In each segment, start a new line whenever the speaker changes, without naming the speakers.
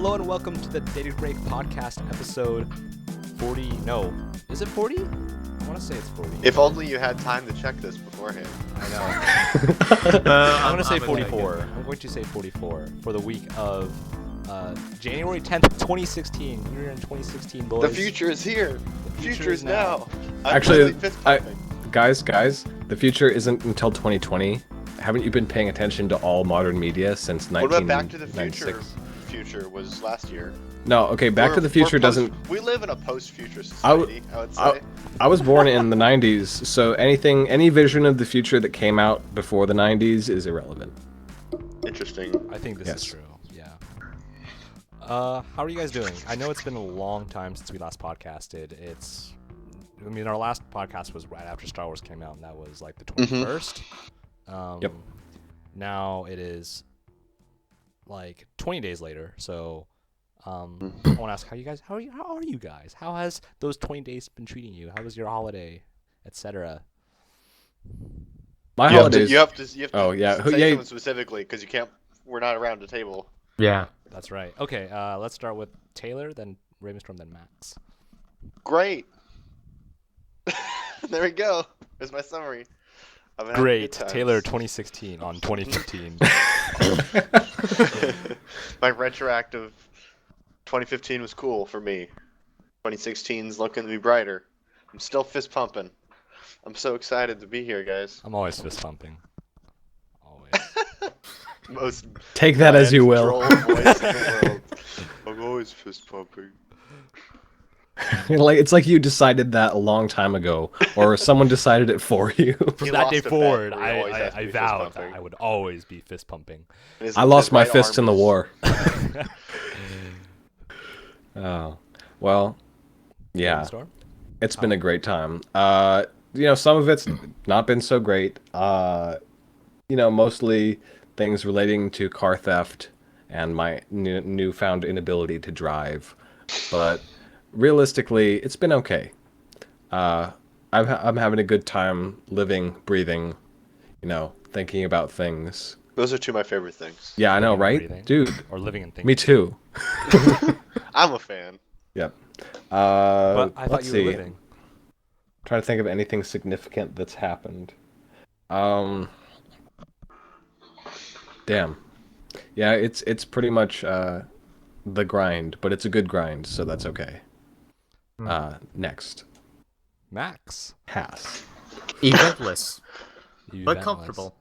Hello and welcome to the Data Break Podcast episode 40. No, is it 40? I want to say it's 40.
If only you had time to check this beforehand.
I know. I'm going to say 44. I'm going to say 44 for the week of January 10th, 2016. We're in 2016, boys.
The future is here. The future is now.
Actually, guys, the future isn't until 2020. Haven't you been paying attention to all modern media since 1996?
What about Back to the Future? Future was last year.
No, okay, Back to the Future doesn't...
We live in a post-future society, I would say.
I was born in the 90s, so any vision of the future that came out before the 90s is irrelevant.
Interesting.
I think this is true, yeah. How are you guys doing? I know it's been a long time since we last podcasted. Our last podcast was right after Star Wars came out, and that was like the 21st.
Yep.
Now it is like 20 days later, so I want to ask how are you guys? How has those 20 days been treating you? How was your holiday, etc.?
My holidays.
You have to say
something
specifically because you can't. We're not around the table.
Yeah,
that's right. Okay, let's start with Taylor, then Ravenstorm, then Max.
Great. There we go. There's my summary.
Great, Taylor 2016 on 2015.
My retroactive 2015 was cool for me. 2016's looking to be brighter. I'm still fist pumping. I'm so excited to be here, guys.
I'm always fist pumping. Always.
Most
Take that as you will.
Voice in the world. I'm always fist pumping.
It's like you decided that a long time ago, or someone decided it for you.
From that day forward, I vowed that I would always be fist pumping.
I lost my fist in the war. Oh, well, yeah. It's been a great time. Some of it's not been so great. Mostly things relating to car theft and my newfound inability to drive, but realistically, it's been okay. I'm having a good time living, breathing, thinking about things.
Those are two of my favorite things.
Yeah, I know, right?
Breathing.
Dude.
Or living and thinking.
Me too.
I'm a fan.
Yep.
But I thought
let's
you
see.
were living.
Trying to think of anything significant that's happened. Damn. Yeah, it's pretty much the grind, but it's a good grind, so that's okay. Next.
Max.
Pass.
eventless, but
Eventless.
comfortable.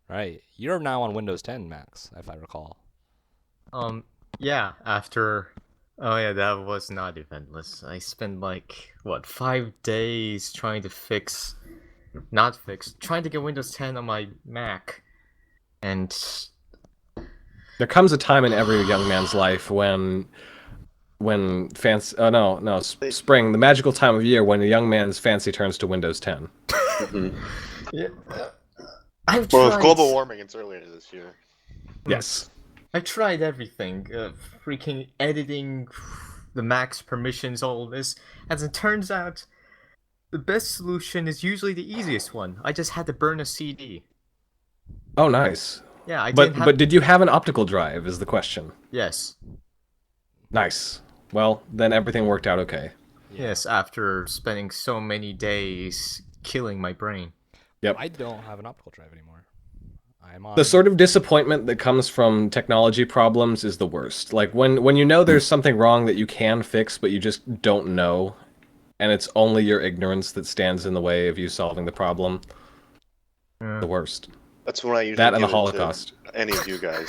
Right. You're now on Windows 10, Max, if I recall.
Yeah. That was not eventless. I spent 5 days trying to get Windows 10 on my Mac, and
There comes a time in every young man's life when spring, the magical time of year when a young man's fancy turns to Windows 10.
yeah.
Well, with global warming, it's earlier this year.
Yes.
I've tried everything, freaking editing, the Mac's permissions, all this. As it turns out, the best solution is usually the easiest one. I just had to burn a CD.
Oh, nice.
Yeah,
But did you have an optical drive? Is the question.
Yes.
Nice. Well, then everything worked out okay.
Yes, after spending so many days killing my brain.
Yep.
I don't have an optical drive anymore. I'm on...
The sort of disappointment that comes from technology problems is the worst. Like when you know there's something wrong that you can fix, but you just don't know, and it's only your ignorance that stands in the way of you solving the problem. The worst.
That's when I usually
that and the
give it
Holocaust.
to any of you guys.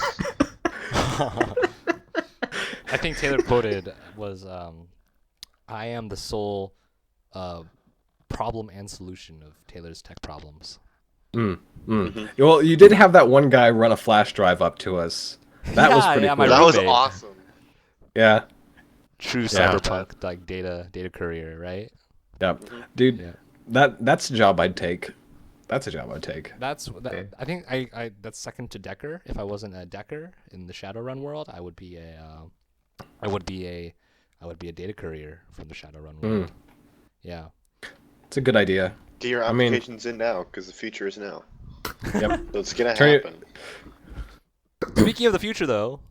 I think Taylor quoted was, I am the sole problem and solution of Taylor's tech problems.
Well, you did have that one guy run a flash drive up to us. That was pretty cool.
That was
roommate.
awesome.
Yeah.
True cyberpunk, data courier, right?
Yep. Dude, that's a job I'd take. That's a job I'd take.
I think that's second to Decker. If I wasn't a Decker in the Shadowrun world, I would be a data courier from the Shadowrun world. Yeah.
It's a good idea.
Get your applications in now, because the future is now.
Yep.
So it's gonna happen.
Speaking of the future, though,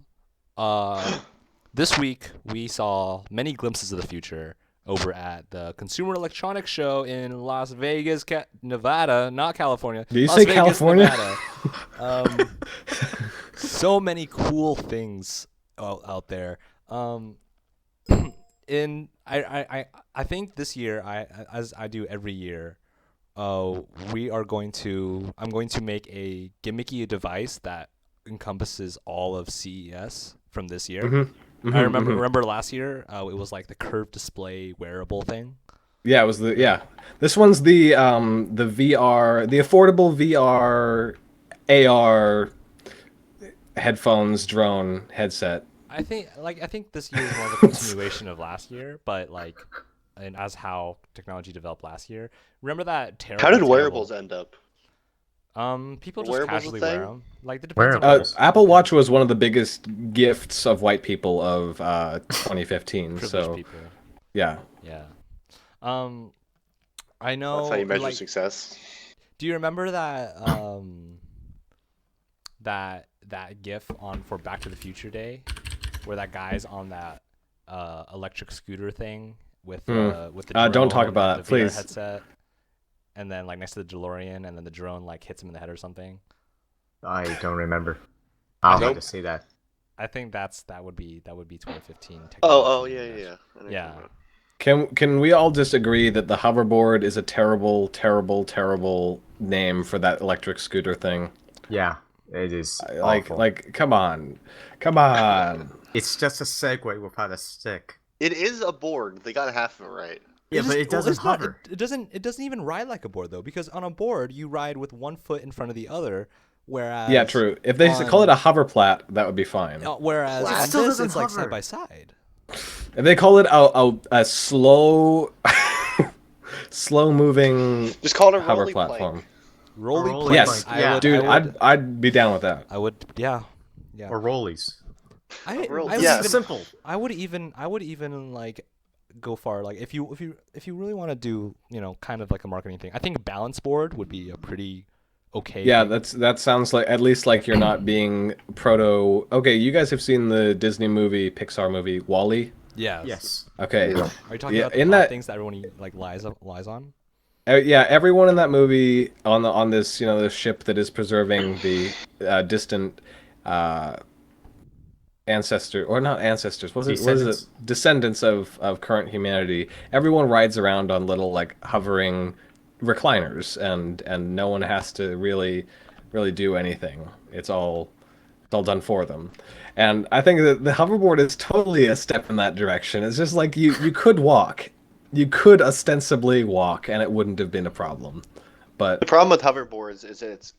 this week we saw many glimpses of the future over at the Consumer Electronics Show in Las Vegas, Nevada, not California.
Did you
Las
say
Vegas,
California?
Nevada. So many cool things out there. I think this year, as I do every year, I'm going to make a gimmicky device that encompasses all of CES from this year. I remember last year, it was like the curved display wearable thing.
Yeah, it was This one's the VR, the affordable VR AR headphones drone headset.
I think this year is more of a continuation of last year, but and as how technology developed last year. Remember that terrible?
How did wearables end up?
People
Are
just
wearables a
casually wear
thing?
them. Like it depends on
Wearables.
Apple Watch was one of the biggest gifts of white people of 2015.
privileged
So
people.
yeah,
Yeah. I know.
That's how you measure success.
Do you remember that that GIF on for Back to the Future Day, where that guy's on that electric scooter thing with the
don't
drone
talk
and
about it,
the VR
please.
headset, and then next to the DeLorean, and then the drone hits him in the head or something.
I don't remember. I'll have
Nope.
to see that.
I think that would be 2015.
Oh,
technology,
yeah,
I guess.
yeah. I know
Yeah.
what you're talking
can we all just agree that the hoverboard is a terrible, terrible, terrible name for that electric scooter thing?
Yeah, it is awful.
Come on.
It's just a Segway without a stick.
It is a board. They got half of it right.
Yeah, but it doesn't
it's not-
hover.
it doesn't even ride like a board though, because on a board you ride with one foot in front of the other, whereas
Yeah, true. If they call it a hoverplat, that would be fine.
whereas
Flat.
on
It
still
this
doesn't
it's like
hover.
side by side.
If they call it a slow, slow moving
Just call it a
hover
rolling
platform.
plank.
Rolly
Rolling
plank.
Yes,
plank, yeah.
dude,
I would,
I'd be down with that.
I would, yeah.
Or rollies.
I
roll-
would
yeah.
even,
Simple.
I would even go far. Like if you really want to do kind of like a marketing thing, I think balance board would be a pretty okay.
Yeah,
thing.
that sounds like at least like you're not being proto. Okay, you guys have seen the Disney movie, Pixar movie, Wall-E?
Yes.
Yes. Okay.
Yeah.
Are you talking
Yeah,
about the
in
plot
that-
things that everyone lies on?
Yeah, everyone in that movie on this this ship that is preserving the distant ancestor or not ancestors. What is
Descendants.
it? Descendants of current humanity. Everyone rides around on little hovering recliners, and no one has to really do anything. It's all done for them. And I think that the hoverboard is totally a step in that direction. It's just like you could walk. You could ostensibly walk, and it wouldn't have been a problem.
The
But
problem with hoverboards is it's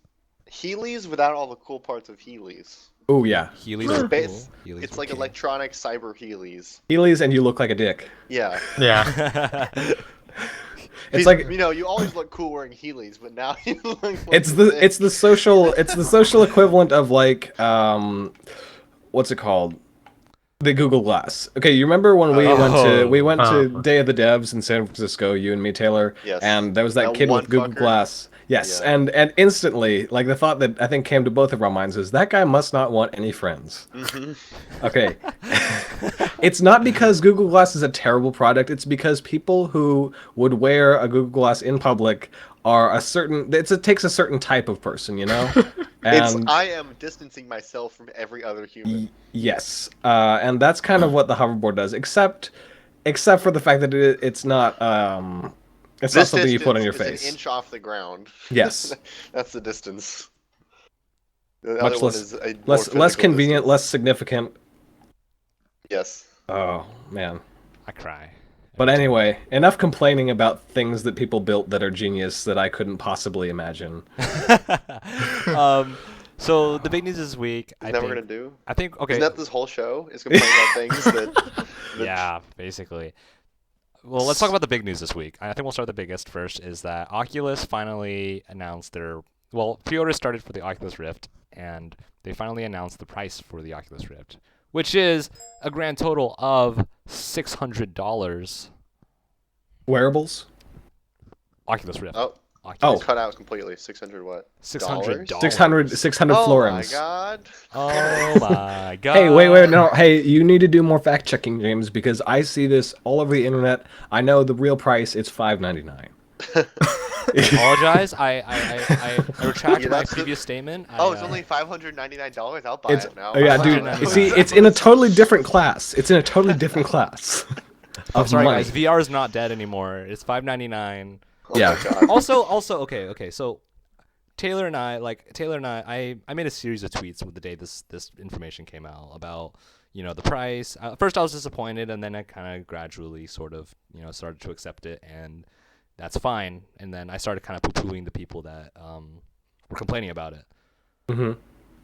Heelys without all the cool parts of Heelys.
oh yeah,
Heelys
It's
are
base-
cool. Heelys
It's
are
like
cool.
electronic cyber Heelys.
Heelys, and you look like a dick.
Yeah.
Yeah.
It's like
you always look cool wearing Heelys, but now you look like
it's
a
the
dick.
it's the social equivalent of what's it called? The Google Glass. Okay, you remember when we went to Day of the Devs in San Francisco, you and me, Taylor,
Yes.
and there was that
That
kid
one
with Google
fucker.
Glass. Yes,
Yeah.
and instantly, like the thought that I think came to both of our minds is that guy must not want any friends. Okay. It's not because Google Glass is a terrible product, it's because people who would wear a Google Glass in public are it takes a certain type of person, And
I am distancing myself from every other human.
yes, and that's kind of what the hoverboard does, except for the fact that it's not it's not
This
something you put on
distance
your
is
face.
an inch off the ground.
Yes,
That's the distance. The
much
other one
less
is a more
less
physical
convenient,
distance.
less significant.
Yes.
Oh man.
I cry.
But anyway, enough complaining about things that people built that are genius that I couldn't possibly imagine.
So the big news this week,
Isn't that what we're gonna do?
I think okay.
Isn't that this whole show? Is complaining about things that.
Yeah, basically. Well, let's talk about the big news this week. I think we'll start with the biggest first. Is that Oculus finally announced pre-orders started for the Oculus Rift, and they finally announced the price for the Oculus Rift, which is a grand total of $600.
Wearables?
Oculus Rift.
Oh,
Oh.
Cut out completely. 600 what?
$600.
600
Oh
florins.
my god.
Oh my god.
Hey, wait, no. Hey, you need to do more fact checking, James, because I see this all over the internet. I know the real price. It's $5.99.
I apologize. I retract
Yeah,
my
that's the-
previous statement.
Oh, it's only $599. I'll buy it now.
Oh, yeah, dude.
$599.
You see, it's in a totally different class. It's in a totally different class.
I'm sorry,
money.
guys. VR is not dead anymore. It's $5.99.
Oh
Yeah.
my god.
Also, okay. So Taylor and I, I made a series of tweets with the day this information came out about, the price. First I was disappointed, and then I kind of gradually sort of, started to accept it, and that's fine. And then I started kind of poo-pooing the people that were complaining about it.
Mm-hmm.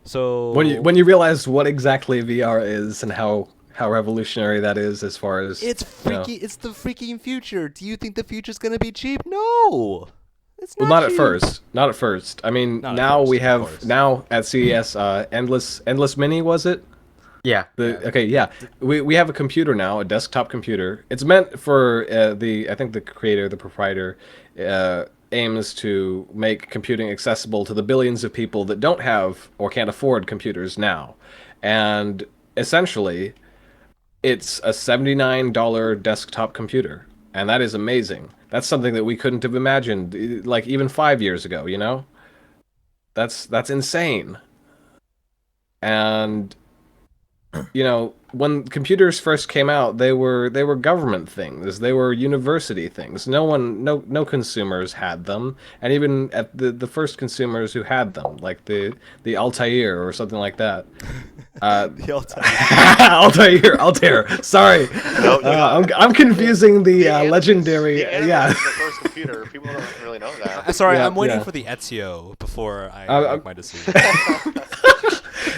So
When you realize what exactly VR is and how revolutionary that is as far as
it's freaky. It's the freaking future. Do you think the future's gonna be cheap? No. It's not.
Well, not
cheap.
at first. Not at first. I mean,
Not at
now
first,
we
of
have
course.
now at CES Endless Mini, was it?
Yeah.
Okay, yeah. We have a computer now, a desktop computer. It's meant for I think the creator, the proprietor, aims to make computing accessible to the billions of people that don't have or can't afford computers now. And essentially, it's a $79 desktop computer. And that is amazing. That's something that we couldn't have imagined, like even 5 years ago, That's insane. And when computers first came out, they were government things. They were university things. No consumers had them, and even at the first consumers who had them, like the Altair or something like that.
The Altair.
Altair. Sorry,
No,
I'm confusing the legendary.
The Animus
Yeah.
is the first computer. People don't really know that.
Sorry,
Yeah,
I'm waiting
yeah.
for the Ezio before I make my decision.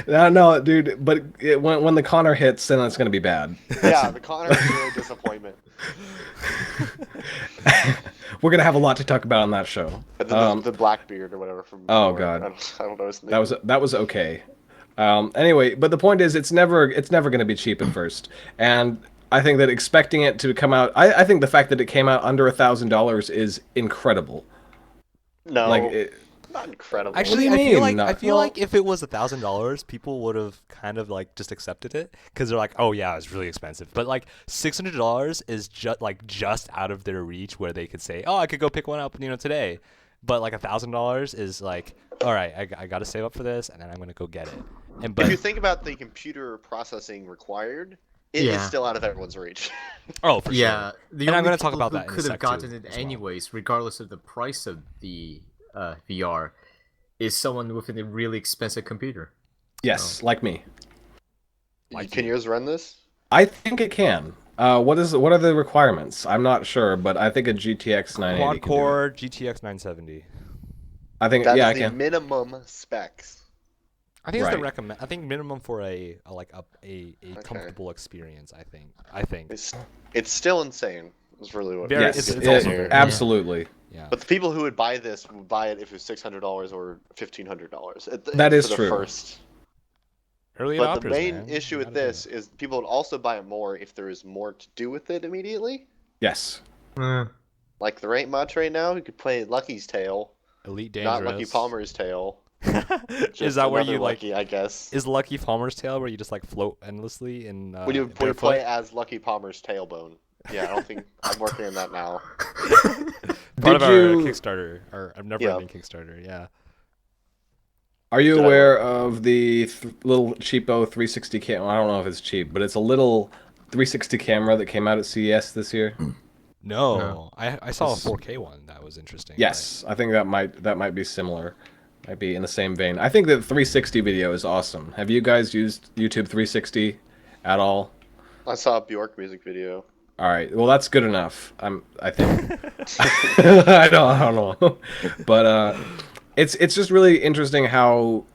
No, dude. But when the Connor hits, then it's gonna be bad.
Yeah, the Connor is really a disappointment.
We're gonna have a lot to talk about on that show.
And then the Blackbeard or whatever from.
Oh,
before.
God.
I don't know his name.
That was okay. Anyway, but the point is, it's never going to be cheap at first, and I think that expecting it to come out, I think the fact that it came out under $1,000 is incredible.
No,
Like,
not incredible.
Actually,
What do you mean?
I feel
Well-
like if it was $1,000, people would have kind of just accepted it because they're like, oh yeah, it's really expensive. But like $600 is just out of their reach where they could say, oh, I could go pick one up, today. But like $1,000 is like, all right, I got to save up for this, and then I'm gonna go get it. And
if you
but
think about the computer processing required, it is
Yeah.
still out of everyone's reach.
oh, for
Yeah,
sure.
the
And I'm
only
gonna talk
people
about
who
that in a
could have
sec,
gotten
too,
it
as well.
anyways, regardless of the price of the VR, is someone with a really expensive computer.
Yes, like me.
Can yours run this?
I think it can. What are the requirements? I'm not sure, but I think a GTX 980
Quad
can do it.
core GTX 970.
I think
That's
yeah, I
the
can.
minimum specs.
I think it's the
Right.
recommend. I think minimum for a comfortable experience. I think.
It's still insane. Is really what.
Very-
Yes,
it's also
it-
very-
absolutely.
Yeah.
But the people who would buy this would buy it if it was $600 or $1,500.
That is
for the
true.
First.
Early
But
adopters,
the main
man.
issue
You
with
gotta do
this
it.
is people would also buy it more if there is more to do with it immediately.
Yes.
Like there ain't much right now. You could play Lucky's Tale,
Elite Dangerous.
not Lucky Palmer's Tale.
Is
Just
that where
another
you
Lucky, I guess.
Is Lucky Palmer's Tail where you just float endlessly in
When you
barefoot?
play as Lucky Palmer's tailbone. Yeah, I don't think I'm working on that now.
Part of
Did
our
you
Kickstarter, or I've never ending Kickstarter. Yeah.
Are you
Did I
aware of the little cheapo 360 camera? I don't know if it's cheap, but it's a little 360 camera that came out at CES this year.
No,
No.
I saw a
This-
4K one that was interesting.
Yes, I think that might be similar. Might be in the same vein. I think that 360 video is awesome. Have you guys used YouTube 360 at all?
I saw a Bjork music video.
All right. Well, that's good enough. I think. I don't know. But it's just really interesting how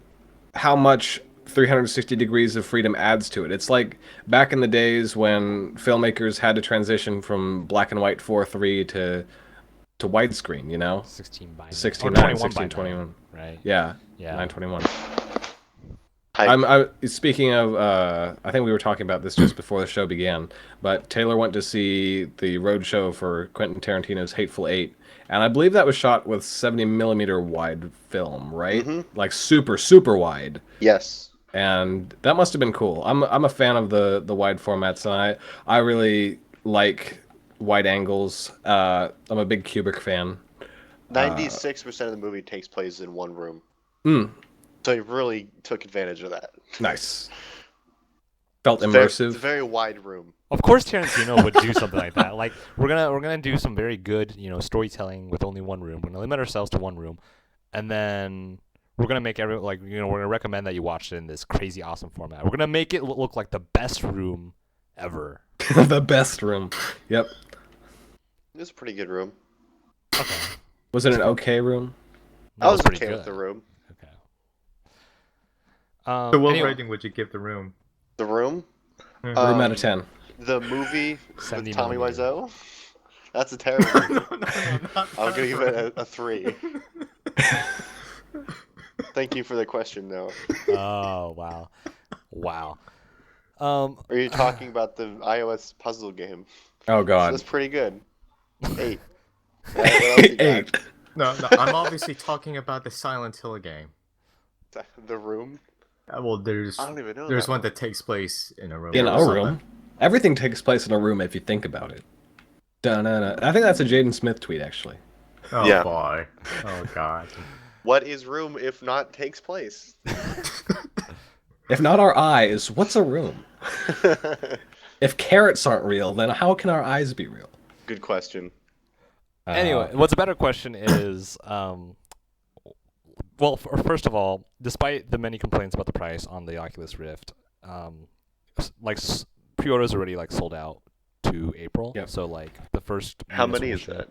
much 360 degrees of freedom adds to it. It's like back in the days when filmmakers had to transition from black and white 4:3 to widescreen,
16 by
16
or 21 by
16
9,
21.
right?
Yeah.
Yeah.
921. Speaking of, I think we were talking about this just before the show began, but Taylor went to see the roadshow for Quentin Tarantino's Hateful Eight, and I believe that was shot with 70 millimeter wide film, right?
Mm-hmm.
Like super, super wide.
Yes.
And that must have been cool. I'm a fan of the wide formats, and I really like wide angles. I'm a big Kubrick fan.
96% of the movie takes place in one room. So he really took advantage of that.
Nice. Felt
It's
immersive.
It's a very wide room.
Of course, Tarantino would do something like that. Like we're gonna do some very good, storytelling with only one room. We're gonna limit ourselves to one room, and then we're gonna make we're gonna recommend that you watch it in this crazy awesome format. We're gonna make it look like the best room ever.
The best room. Yep.
It was a pretty good room.
Okay.
Was it an okay room?
I was
pretty
okay
good.
with the room.
Okay.
So what
Anyway,
rating would you give the room?
The room?
Room out of 10.
The movie
70
with Tommy
millimeter.
Wiseau? That's a terrible movie.
No, not
I'm going to give it
that.
a 3. Thank you for the question, though.
Oh wow.
Are you talking about the iOS puzzle game?
Oh god.
That's pretty good. 8. What else you got?
8.
No, I'm obviously talking about the Silent Hill game.
The room?
Well, there's
I don't even know.
there's
that
one that takes place in a room.
In
or
a
something.
room. Everything takes place in a room if you think about it. Dun-dun-dun. I think that's a Jaden Smith tweet, actually.
Oh
Yeah.
boy. Oh god.
What is room if not takes place?
If not our eyes, what's a room? If carrots aren't real, then how can our eyes be real?
Good question.
Anyway, what's a better question is, well, first of all, despite the many complaints about the price on the Oculus Rift, pre-orders already sold out to April.
Yep.
So the first.
How
units
many
will
is
ship.
that?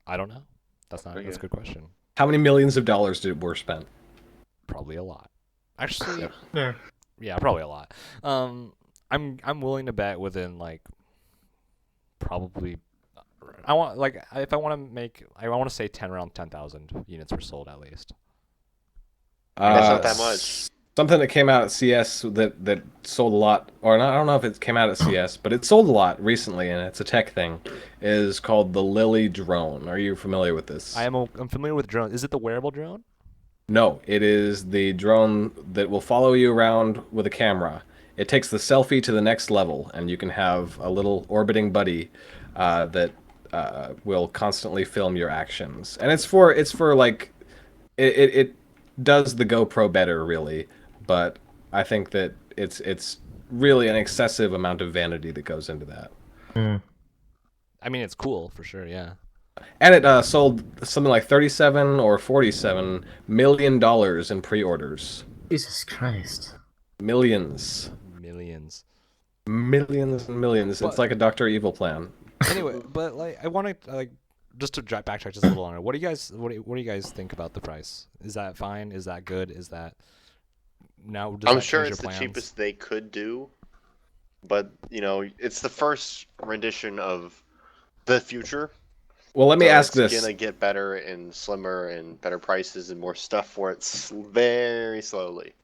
I don't know. That's a good question.
How many millions of dollars were spent?
Probably a lot. Actually,
Yeah.
yeah, probably a lot. I'm willing to bet within probably. I want if I want to make I want to say around 10,000 units were sold at least.
That's not that much.
Something that came out at CS that sold a lot, or not, I don't know if it came out at CS, but it sold a lot recently, and it's a tech thing, is called the Lily drone. Are you familiar with this?
I'm familiar with drones. Is it the wearable drone?
No, it is the drone that will follow you around with a camera. It takes the selfie to the next level, and you can have a little orbiting buddy that will constantly film your actions. And it does the GoPro better, really, but I think that it's really an excessive amount of vanity that goes into that.
I mean, it's cool for sure. Yeah.
And it sold something like $37 or $47 million in pre-orders.
Jesus Christ.
Millions.
Millions.
Millions and millions.
But-
It's like a Dr. Evil plan.
Anyway, but I want to just to backtrack just a little longer. What do you guys think about the price? Is that fine? Is that good? Is that now? Does
I'm
that
sure
change
it's
your
the
plans?
cheapest they could do, but it's the first rendition of the future.
Well, let me
So
ask
it's
this.
gonna get better and slimmer and better prices and more stuff for it very slowly.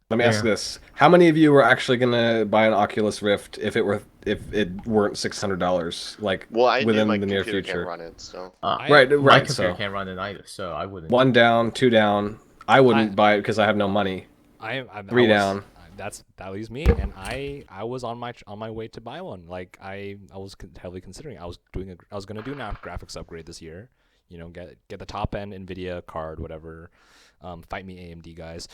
Let me ask this: how many of you were actually gonna buy an Oculus Rift if it weren't $600,
Well, I knew
within
my
the near
computer
future?
can't run it, so
My
Right.
computer
So
can't run it either, so I wouldn't.
1 down, 2 down. I wouldn't buy it because I have no money.
I
3 down.
That leaves me, and I was on my way to buy one. I was heavily considering. I was gonna do a graphics upgrade this year. Get the top end NVIDIA card, whatever. Fight me AMD guys.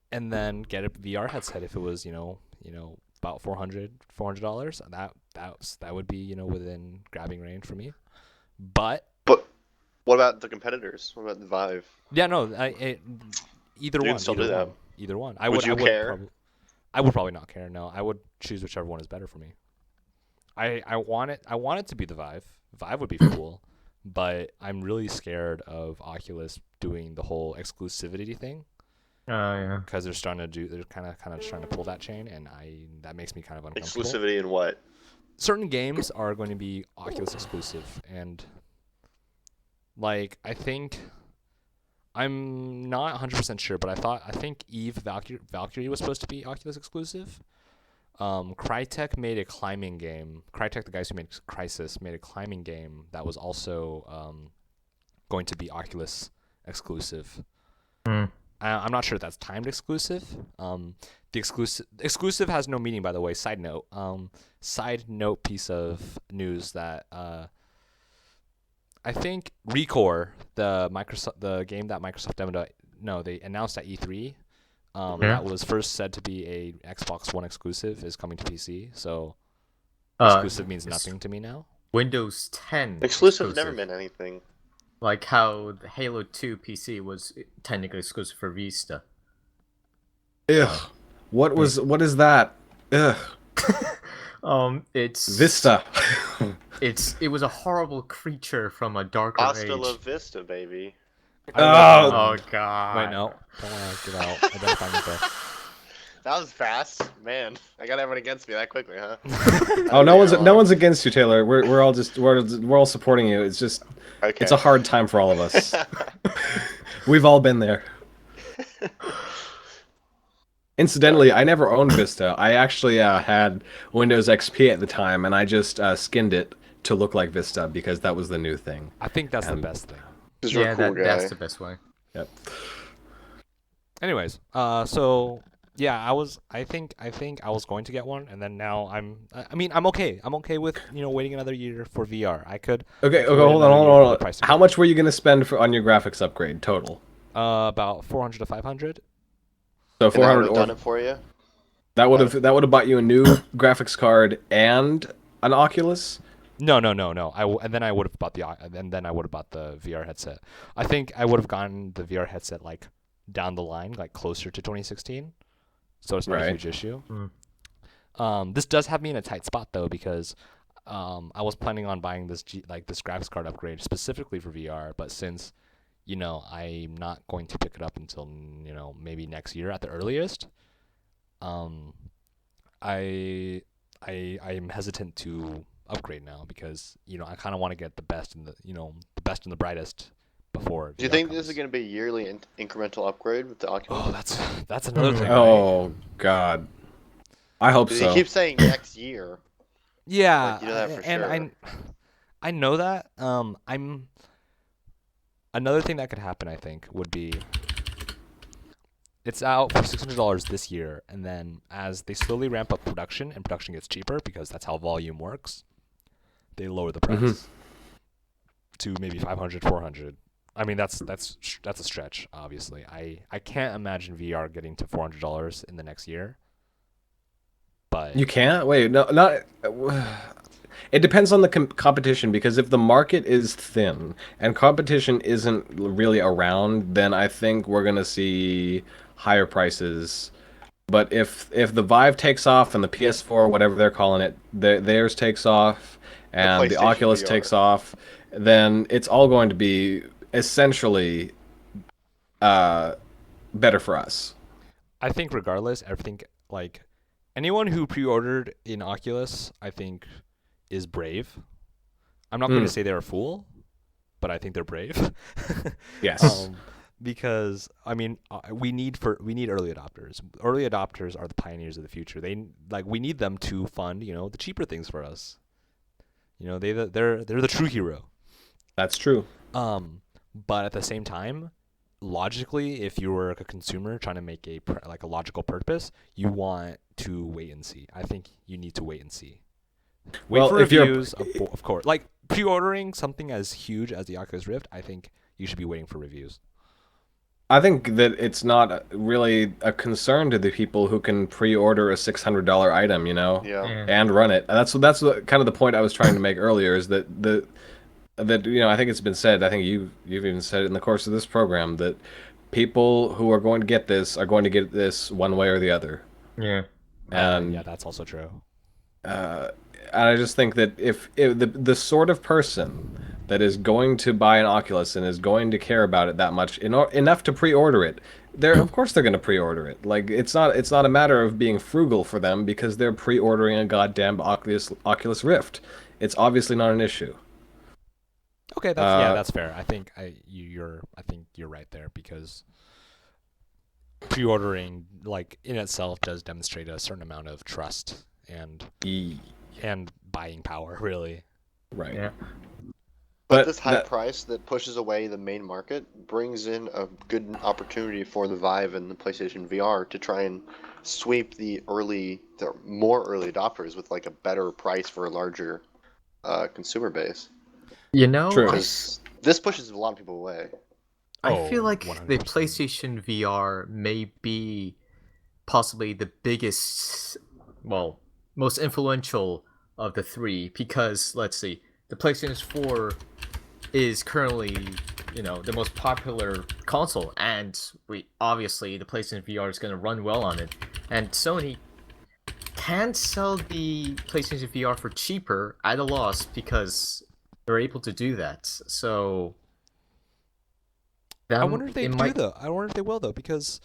And then get a VR headset if it was about $400. That would be within grabbing range for me. But
what about the competitors? What about the Vive?
yeah, no, either
You can
one.
still
either
do that.
one. Either one.
Would you care?
I would probably not care. No, I would choose whichever one is better for me. I want it to be the Vive. Vive would be cool, but I'm really scared of Oculus doing the whole exclusivity thing.
Yeah.
Because they're kind of trying to pull that chain, and that makes me kind of uncomfortable.
Exclusivity in what?
Certain games are going to be Oculus exclusive, and I think I'm not 100% sure, but I think Eve Valkyrie was supposed to be Oculus exclusive. Crytek made a climbing game. Crytek, the guys who made Crysis, made a climbing game that was also going to be Oculus exclusive. I'm not sure if that's timed exclusive. The exclusive has no meaning, by the way. Side note piece of news that I think Recore, the game that Microsoft demoed, they announced at E3. That was first said to be a Xbox One exclusive is coming to PC. So exclusive means nothing to me now.
Windows 10
Exclusive never meant anything.
Like how the Halo 2 PC was technically exclusive for Vista.
Ugh. What is that? Ugh.
It's
Vista.
it was a horrible creature from a darker
Hasta
age.
la vista, baby.
Oh god.
Wait, no. Don't want to get out. Identifying myself.
That was fast, man. I got everyone against me that quickly, huh?
Oh, no one's against you, Taylor. We're all supporting you. It's just it's a hard time for all of us. We've all been there. Incidentally, I never owned Vista. I actually had Windows XP at the time, and I just skinned it to look like Vista because that was the new thing.
I think that's the best thing.
Yeah, that's the best way.
Yep.
Anyways, so yeah, I think I was going to get one, and then now I'm okay. I'm okay with waiting another year for VR.
Okay, hold on. How much were you gonna spend on your graphics upgrade total?
About 400 to 500.
So 400
would have done it for you.
That would have bought you a new graphics card and an Oculus.
No. And then I would have bought the VR headset. I think I would have gotten the VR headset like down the line, like closer to 2016. So it's not a huge issue. This does have me in a tight spot though, because I was planning on buying this graphics card upgrade specifically for VR, but since I'm not going to pick it up until maybe next year at the earliest, I'm hesitant to upgrade now because I kind of want to get the best and the brightest before.
Do you think this is going to be a yearly incremental upgrade with the Oculus?
Oh, that's another thing.
Oh God, I hope so.
You keep saying next year.
Yeah,
like, you know that for
and
sure.
I know that. Another thing that could happen, I think, would be it's out for $600 this year, and then as they slowly ramp up production and production gets cheaper because that's how volume works, they lower the price to maybe 500, 400. I mean, that's a stretch, obviously. I can't imagine VR getting to $400 in the next year. But
you can't? Wait, no, not. It depends on the competition, because if the market is thin and competition isn't really around, then I think we're gonna see higher prices. But if the Vive takes off and the PS4, whatever they're calling it, theirs takes off, and the Oculus VR takes off, then it's all going to be essentially better for us.
I think regardless, everything, like anyone who pre-ordered in Oculus, I think is brave. I'm not going to say they're a fool, but I think they're brave.
Yes.
Because I mean, we need early adopters. Early adopters are the pioneers of the future. We need them to fund, the cheaper things for us. They're the true hero.
That's true.
But at the same time, logically, if you were a consumer trying to make a logical purpose, you want to wait and see. I think you need to wait and see. Wait for reviews, of course. Like pre-ordering something as huge as the Oculus Rift, I think you should be waiting for reviews.
I think that it's not really a concern to the people who can pre-order a $600 item, and run it. That's kind of the point I was trying to make earlier, is that I think it's been said, I think you've even said it in the course of this program, that people who are going to get this are going to get this one way or the other.
Yeah.
And
yeah, that's also true.
And I just think that if the sort of person that is going to buy an Oculus and is going to care about it that much enough to pre-order it, of course they're going to pre-order it. Like it's not a matter of being frugal for them because they're pre-ordering a goddamn Oculus Rift. It's obviously not an issue.
Okay, that's fair. I think you're right there because pre-ordering like in itself does demonstrate a certain amount of trust and buying power, really.
Right.
Yeah.
But this high price that pushes away the main market brings in a good opportunity for the Vive and the PlayStation VR to try and sweep the more early adopters with like a better price for a larger consumer base.
You know,
True.
Because this pushes a lot of people away.
I feel like
100%.
the PlayStation VR may be possibly the biggest, well, most influential of the three because, let's see, the PlayStation 4 is currently, the most popular console, and obviously the PlayStation VR is going to run well on it. And Sony can sell the PlayStation VR for cheaper at a loss because they're able to do that. So
I wonder if they do though. I wonder if they will though, because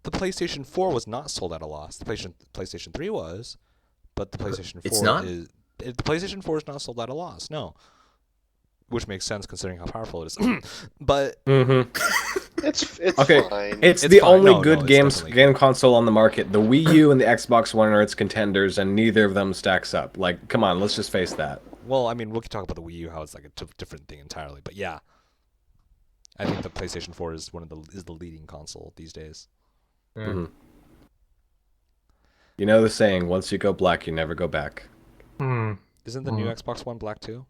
the PlayStation 4 was not sold at a loss. The PlayStation 3 was, but the PlayStation 4
It's not?
the PlayStation 4 is not sold at a loss. No, which makes sense considering how powerful it is. But
It's
Okay,
fine.
it's
It's
the
fine.
only
No,
good
it's
game
definitely
console on the market. The Wii U and the Xbox One are its contenders, and neither of them stacks up. Like, come on, let's just face that.
well, I mean, we could talk about the Wii U, how it's like a different thing entirely. But yeah, I think the PlayStation 4 is the leading console these days.
Mhm. You know the saying, once you go black, you never go back.
Isn't the new Xbox One black too?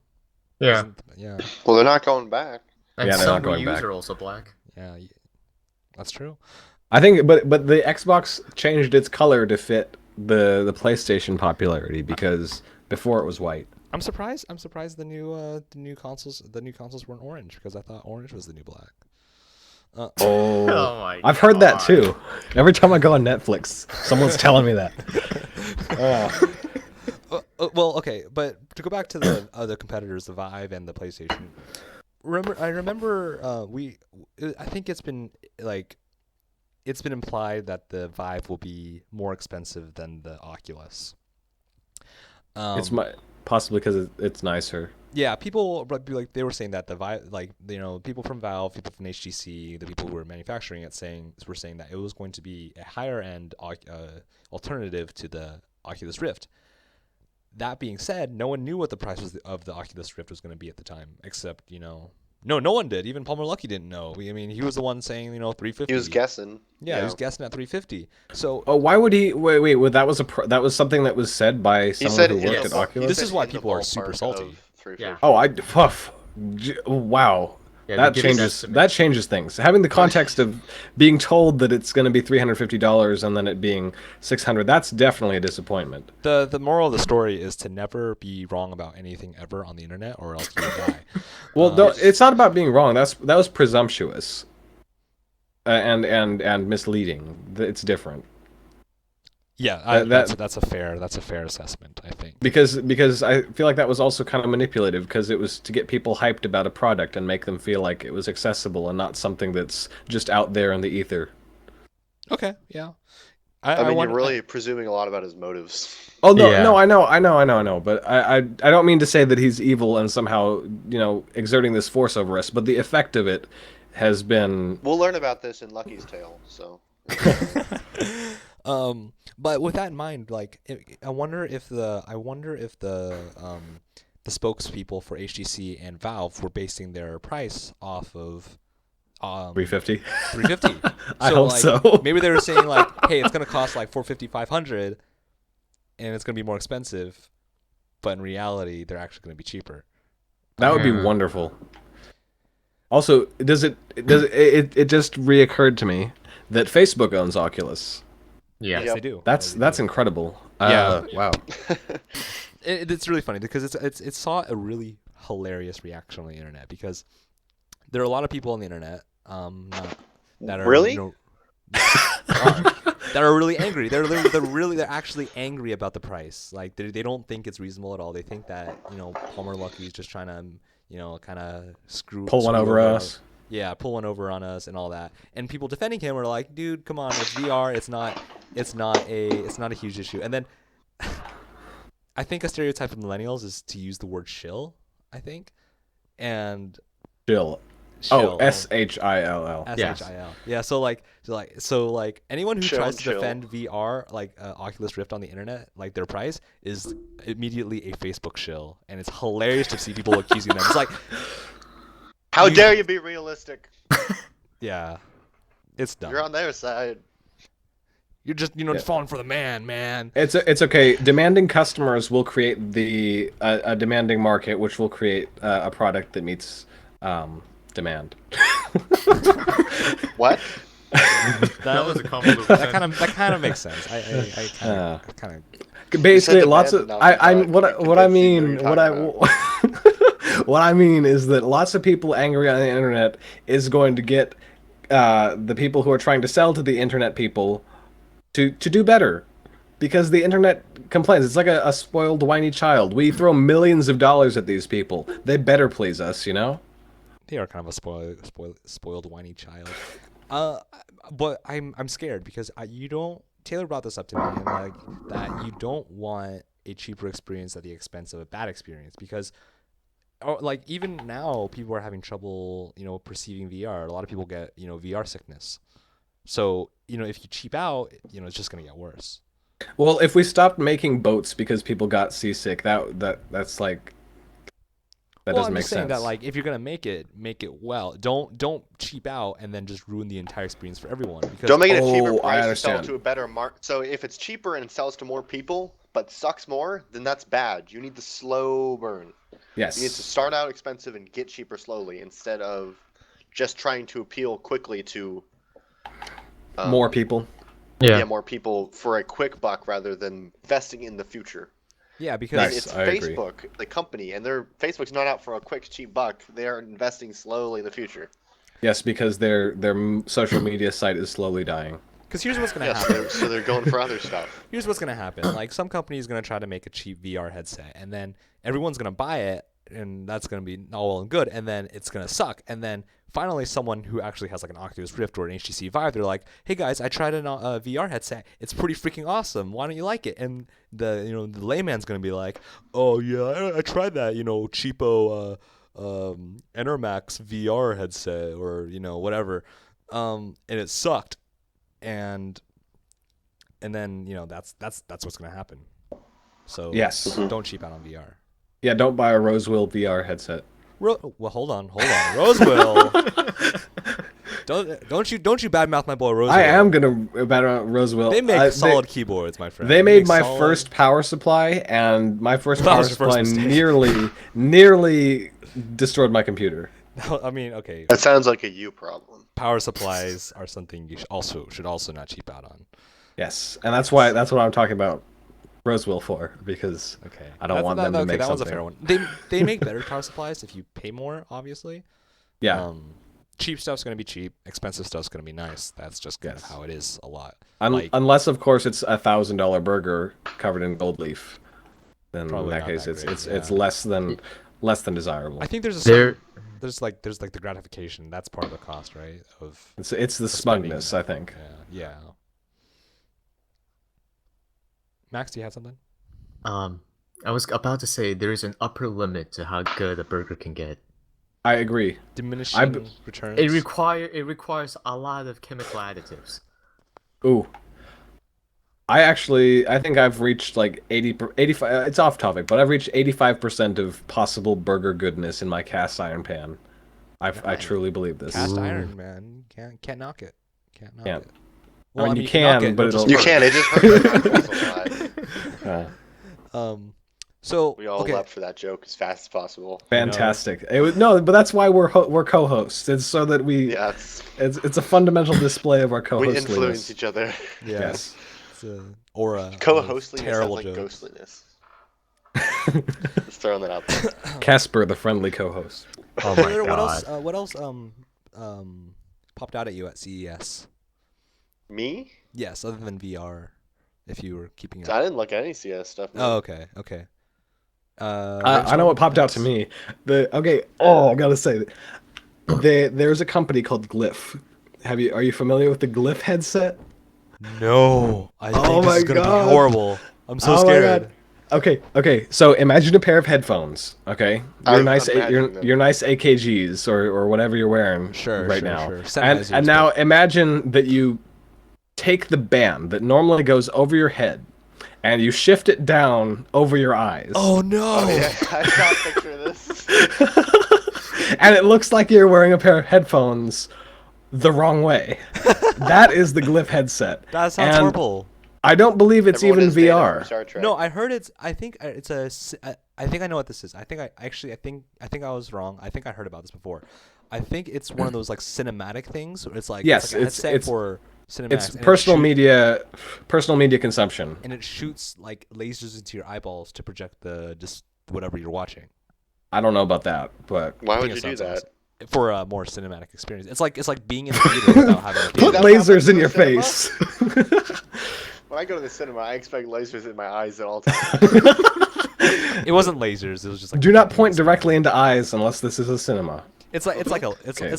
Yeah.
Yeah,
Well, they're not going back.
And
Yeah, they're
some
not going
Wii U's
back.
are also black.
yeah, that's true.
I think, but the Xbox changed its color to fit the PlayStation popularity because before it was white.
I'm surprised the new consoles weren't orange because I thought orange was the new black.
Oh,
Oh my
I've heard that
God.
too. Every time I go on Netflix, someone's telling me that.
Well, okay, but to go back to the other competitors, the Vive and the PlayStation. I remember I think it's been implied that the Vive will be more expensive than the Oculus.
It's possibly because it's nicer.
Yeah, people they were saying that the Vive, people from Valve, people from HTC, the people who were manufacturing it were saying that it was going to be a higher end alternative to the Oculus Rift. That being said, no one knew what the price of the Oculus Rift was going to be at the time, except no one did. Even Palmer Luckey didn't know. I mean, he was the one saying $350.
He was guessing.
Yeah, he was guessing at $350. So
Oh, why would he? Wait. Well, that was something that was said by someone who worked at Oculus.
This is why people are super salty.
Yeah.
Oh, wow.
Yeah,
That
they give us
changes.
estimates.
That changes things. Having the context of being told that it's going to be $350 and then it being $600, that's definitely a disappointment.
The moral of the story is to never be wrong about anything ever on the internet, or else you will die.
Well, it's not about being wrong. That was presumptuous, and misleading. It's different.
Yeah,
That-
that's a fair assessment, I think.
Because I feel like that was also kind of manipulative because it was to get people hyped about a product and make them feel like it was accessible and not something that's just out there in the ether.
Okay, yeah.
I mean,
wonder-
you're really presuming a lot about his motives.
Oh no,
Yeah.
no, I know, but I don't mean to say that he's evil and somehow exerting this force over us, but the effect of it has been.
We'll learn about this in Lucky's Tale. So.
But with that in mind, I wonder if the spokespeople for HTC and Valve were basing their price off of
$350.
$350.
I hope so.
Maybe they were saying hey, it's gonna cost $450, $500, and it's gonna be more expensive, but in reality, they're actually gonna be cheaper.
That would be wonderful. Also, it just reoccurred to me that Facebook owns Oculus.
Yeah.
Yes, they do.
That's incredible.
Yeah.
Wow.
It's really funny because it saw a really hilarious reaction on the internet because there are a lot of people on the internet that are
Really?
that are really angry. They're actually angry about the price. Like they don't think it's reasonable at all. They think that Palmer Luckey is just trying to kind of
Pull one over us.
Yeah, pull one over on us and all that. And people defending him are like, dude, come on, it's VR. It's not a huge issue. And then I think a stereotype of millennials is to use the word shill, I think. and
Shill.
Shill.
Oh, SHILL.
SHIL. Yeah. So like anyone who
Chill
tries
and
to
chill.
defend VR, like Oculus Rift on the internet, like their price is immediately a Facebook shill, and it's hilarious to see people accusing them. It's like,
How dare you be realistic?
yeah, it's dumb.
You're on their side.
You're just just falling for the man.
It's okay. Demanding customers will create a demanding market, which will create a product that meets demand.
What?
That was a convoluted.
Uh,
That kind of makes sense. I kind of.
Basically,
the
lots
band
of
and not the dog.
what I
Convinced you
mean
know what you're
what I mean is that lots of people angry on the internet is going to get the people who are trying to sell to the internet people to do better, because the internet complains. It's like a spoiled, whiny child. We throw millions of dollars at these people. They better please us, you know?
They are kind of a spoiled, whiny child. But I'm scared because Taylor brought this up to me, and like that you don't want a cheaper experience at the expense of a bad experience, because like even now people are having trouble, perceiving VR. A lot of people get, VR sickness. So, if you cheap out, it's just going to get worse.
Well, if we stopped making boats because people got seasick, that's like that doesn't
I'm
make
just saying
sense.
that, like, if you're going to make it well. Don't cheap out and then just ruin the entire experience for everyone. Because
Don't make it a cheaper
I
price to sell
understand.
to a better market. So if it's cheaper and it sells to more people, but sucks more, then that's bad. You need the slow burn.
Yes.
You need to start out expensive and get cheaper slowly, instead of just trying to appeal quickly to
More people.
more people for a quick buck rather than investing in the future.
Yeah, because
Nice.
It's
I agree.
Facebook, the company, and Facebook's not out for a quick cheap buck. They are investing slowly in the future.
Yes, because their social media site is slowly dying.
Because here's what's going to
Yeah,
happen.
so they're going for other stuff.
Here's what's going to happen. Like, some company is going to try to make a cheap VR headset, and then everyone's going to buy it, and that's going to be all well and good, and then it's going to suck. And then finally someone who actually has like an Oculus Rift or an HTC Vive, they're like, hey guys, I tried a VR headset. It's pretty freaking awesome. Why don't you like it? And the layman's going to be like, oh yeah, I tried that, cheapo Enermax VR headset or, whatever. And it sucked. And then that's what's gonna happen. So
Yes.
don't cheap out on VR.
Yeah, don't buy a Rosewell VR headset.
Well, hold on, Rosewell. don't you badmouth my boy Rosewell.
I am gonna better Rosewell.
They make solid keyboards, my friend.
They made my
solid...
first power supply, and my first
That
power
was your first
supply
mistake.
nearly destroyed my computer.
I mean, okay.
That sounds like a you problem.
Power supplies are something you should also not cheap out on.
Yes, and that's what I'm talking about Rosewell for, because
Okay.
I don't want them to make
that one's a
something.
fair one. They make better power supplies if you pay more, obviously.
Yeah.
Cheap stuff's gonna be cheap. Expensive stuff's gonna be nice. That's just kind of
Yes.
how it is a lot.
Unless, of course, it's $1,000 burger covered in gold leaf. Then
Probably
in that
not
case,
that
it's
great,
it's
yeah.
less than desirable.
I think there's there's like the gratification. That's part of the cost, right?
It's the
spending.
smugness, I think.
Yeah. Max, do you have something?
I was about to say there is an upper limit to how good a burger can get.
I agree.
Diminishing returns.
It requires a lot of chemical additives.
Ooh. I think I've reached like 85. It's off topic, but I've reached 85% of possible burger goodness in my cast iron pan. I truly believe this.
Cast iron, man. Can't knock it. Can't knock
Can't.
it.
I mean, you
knock
can,
it,
but
it'll
it'll-
You
just
can. It just hurts.
So
We all
okay.
leapt for that joke as fast as possible.
Fantastic. It was, no, but that's why we're co-hosts. It's so that we.
Yeah,
It's a fundamental display of our
we
co-hostliness.
influence each other.
Yeah.
Yes.
It's a aura. of
Co-hostliness
Terrible
sounds like
jokes.
ghostliness. Just throwing that out there.
Casper, the friendly co-host.
Oh my
Taylor,
god.
what else popped out at you at CES?
Me?
Yes, other than VR, if you were keeping
I
up.
didn't look at any CS stuff. man.
Oh, okay.
I know what popped out to me. I gotta say, there's a company called Glyph. Are you familiar with the Glyph headset?
No, I think
Oh
this is
my
gonna
God.
be horrible. I'm so
Oh my
scared.
God. Okay. So imagine a pair of headphones. Okay, your
I'm
nice
imagining them.
your nice AKGs or whatever you're wearing right now.
Sure.
And
Sennheisers,
now imagine that you take the band that normally goes over your head, and you shift it down over your eyes.
Oh no!
Oh yeah, I got a picture of this.
And it looks like you're wearing a pair of headphones the wrong way. That is the Glyph headset.
That sounds
And
horrible.
I don't believe it's
Everyone
even
is Data from
VR.
Star Trek.
No, I heard it's. I think it's a. I think I know what this is. I think I was wrong. I think I heard about this before. I think it's one of those like cinematic things. Where it's like
Yes,
it's like a
it's-
headset
it's-
for cinematics.
It's
and
personal
it
personal media consumption.
and it shoots like lasers into your eyeballs to project the just whatever you're watching
I don't know about that, but
Why
I
would
think
you
it
do
sounds
that?
awesome. For a more cinematic experience. It's like being in the theater without having a
put
theater.
That's
lasers in
how
your
much
face.
When I go to the cinema, I expect lasers in my eyes at all times.
It wasn't lasers. It was just like
Do not point directly into eyes unless this is a cinema.
It's
Okay.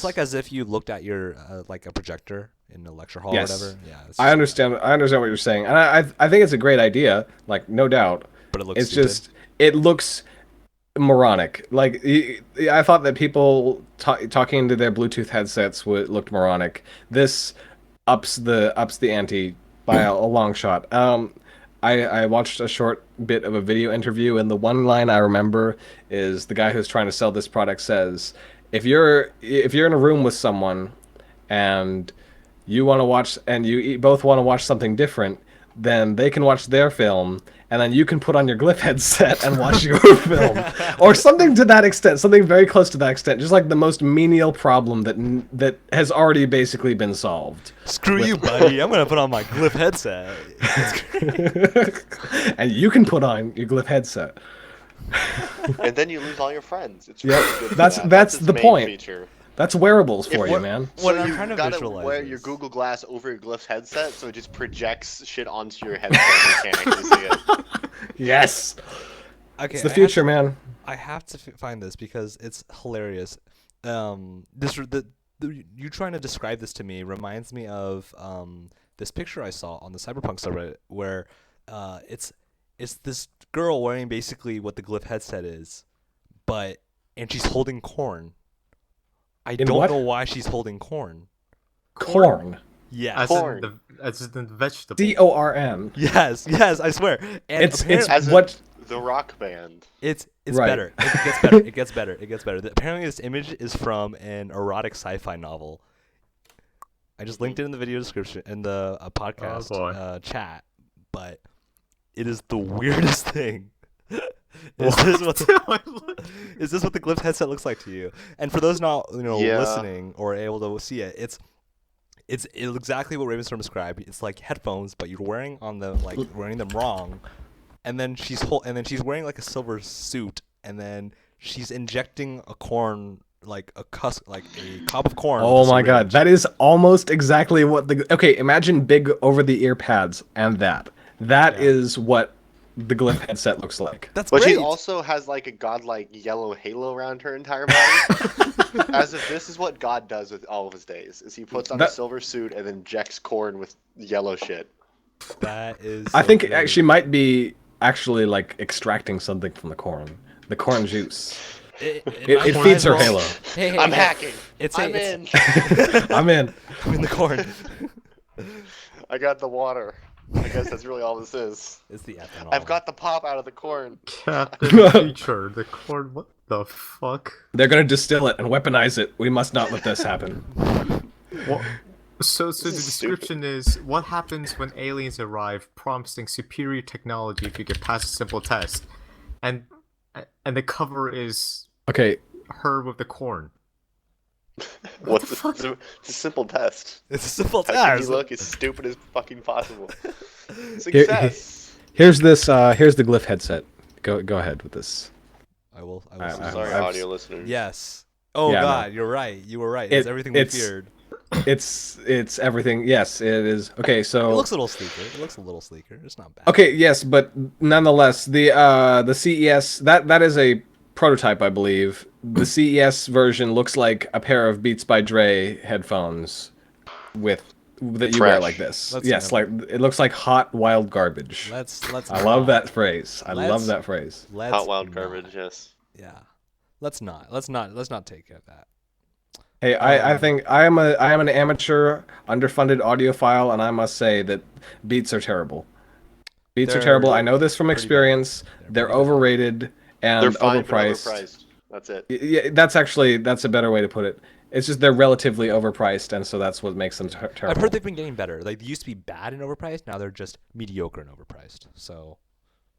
like as if you looked at your like a projector in a lecture hall
Yes.
or whatever. Yeah, it's
I
just-
understand. I understand what you're saying, and I think it's a great idea. Like, no doubt.
But it looks
It's
stupid.
just it looks moronic. Like, I thought that people talking into their Bluetooth headsets looked moronic. This ups the ante by a long shot. I watched a short bit of a video interview, and the one line I remember is the guy who's trying to sell this product says, if you're in a room with someone and you want to watch and you both want to watch something different, then they can watch their film, and then you can put on your Glyph headset and watch your film, or something to that extent, something very close to that extent, just like the most menial problem that has already basically been solved.
Screw you, buddy. I'm gonna put on my Glyph headset.
And you can put on your Glyph headset.
And then you lose all your friends. It's
Yep,
really good for
that's
that.
the
its main
point.
Feature.
That's wearables for
If
you,
what-
man.
What
So
I'm
you
trying to
gotta
visualize
wear your
is-
Google Glass over your Glyph headset, so it just projects shit onto your headset. You can't actually see it.
Yes,
Okay,
it's the future, man.
I have to find this because it's hilarious. You trying to describe this to me reminds me of this picture I saw on the Cyberpunk subreddit where it's this girl wearing basically what the Glyph headset is, and she's holding corn. I
In
don't
what?
know why she's holding corn.
Corn.
Yes.
Corn.
As in the vegetable.
CORN.
Yes, I swear. And
It's
apparently-
As in
what
the rock band.
It's
Right.
better. It gets better. It gets better. It gets better. Apparently, this image is from an erotic sci-fi novel. I just linked it in the video description in the podcast
boy.
chat, but it is the weirdest thing. Is this what the Glyph headset looks like to you? And for those not
Yeah.
listening or able to see it, it's exactly what Ravenstorm described. It's like headphones, but you're wearing wearing them wrong. And then she's wearing like a silver suit, and then she's injecting a corn, like a cob of corn.
Oh
with a
my god,
syringe.
that is almost exactly what okay, imagine big over-the-ear pads and that. That is what the Glyph headset looks like.
That's
But
great.
she also has like a godlike yellow halo around her entire body. As if this is what God does with all of his days, is he puts on a
That-
silver suit and injects corn with yellow shit.
That is.
I
so
think
hilarious.
she might be actually like extracting something from the corn juice. It
might
feeds
as
her
well-
halo.
Hey,
I'm
hey,
hacking.
I'm
in.
I'm in.
I'm in the corn.
I got the water. I guess that's really all this is.
It's the ethanol.
I've got the pop out of the corn.
Captain Feature, the corn. What the fuck?
They're gonna distill it and weaponize it. We must not let this happen.
What? So the
is stupid.
description is what happens when aliens arrive, promising superior technology if you get past a simple test, and the cover is
Okay,
her with the corn.
What's
the fuck?
It's a simple test.
It's a simple
How can you
task.
look as stupid as fucking possible?
Here-
Success.
here's this. Here's the Glyph headset. Go ahead with this.
I will.
I-
see.
I-
Sorry,
I've-
audio listeners.
Yes. Oh
Yeah, no.
God, you're right. You were right. It's everything we
it's-
feared.
It's everything. Yes, it is. Okay, so
It looks a little sleeker. It's not bad.
okay, yes, but nonetheless, the CES that is a prototype, I believe. The CES version looks like a pair of Beats by Dre headphones with that you
Trash.
wear like this.
Let's
Yes,
never-
like it looks like hot wild garbage.
Let's.
I love
not.
that phrase. I
Let's-
love that phrase.
Let's
Hot wild
not.
garbage. Yes.
Yeah. Let's not take care of that.
Hey, I think I am an amateur, underfunded audiophile, and I must say that beats are terrible. Beats are
They're
terrible. I know this from
pretty bad.
experience. They're
pretty bad.
overrated and
They're fine, but
overpriced.
overpriced. That's it.
Yeah, that's a better way to put it. It's just they're relatively overpriced, and so that's what makes them terrible.
I've heard they've been getting better. Like, they used to be bad and overpriced. Now they're just mediocre and overpriced. So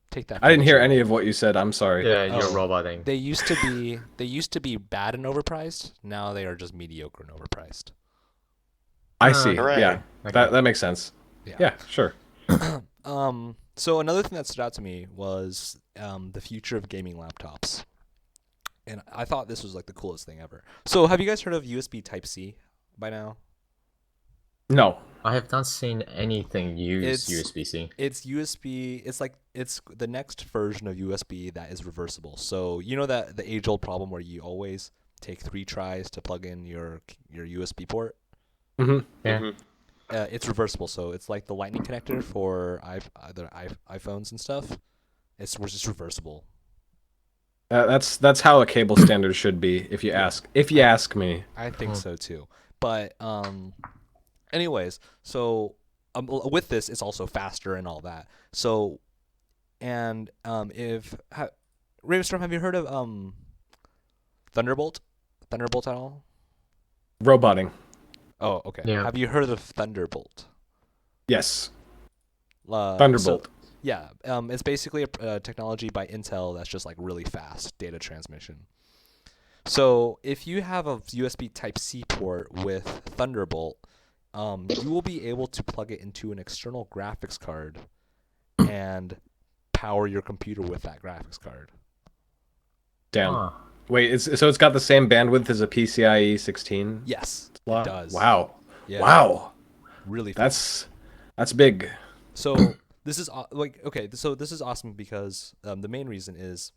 take that.
I didn't hear
for
any of what you said. I'm sorry.
Yeah, you're
Oh.
roboting.
They used to be bad and overpriced. Now they are just mediocre and overpriced.
I see.
Hooray.
Yeah,
Okay.
that makes sense. Yeah, sure.
So another thing that stood out to me was the future of gaming laptops, and I thought this was like the coolest thing ever. So have you guys heard of USB Type-C by now?
No.
I have not seen anything use
It's-
USB-C.
It's USB. It's the next version of USB that is reversible. So you know that the age-old problem where you always take 3 tries to plug in your USB port.
Hmm.
Yeah.
Mhm.
It's reversible, so it's like the Lightning connector for iPhones and stuff. It's just reversible.
That's how a cable standard should be, if you ask. If you ask me.
I think so too. But anyways, so with this, it's also faster and all that. So, and Ravenstorm, have you heard of Thunderbolt? Thunderbolt at all?
Roboting.
Oh, okay.
Yeah.
Have you heard of Thunderbolt?
Yes.
So-
Thunderbolt.
Yeah, it's basically a technology by Intel that's just like really fast data transmission. So if you have a USB Type-C port with Thunderbolt, you will be able to plug it into an external graphics card and power your computer with that graphics card.
Damn.
Huh.
Wait, so it's got the same bandwidth as a PCIe 16?
Yes,
Wow.
it does.
Wow.
Yeah,
Wow.
really fast.
That's big.
So this is okay. So this is awesome because the main reason is,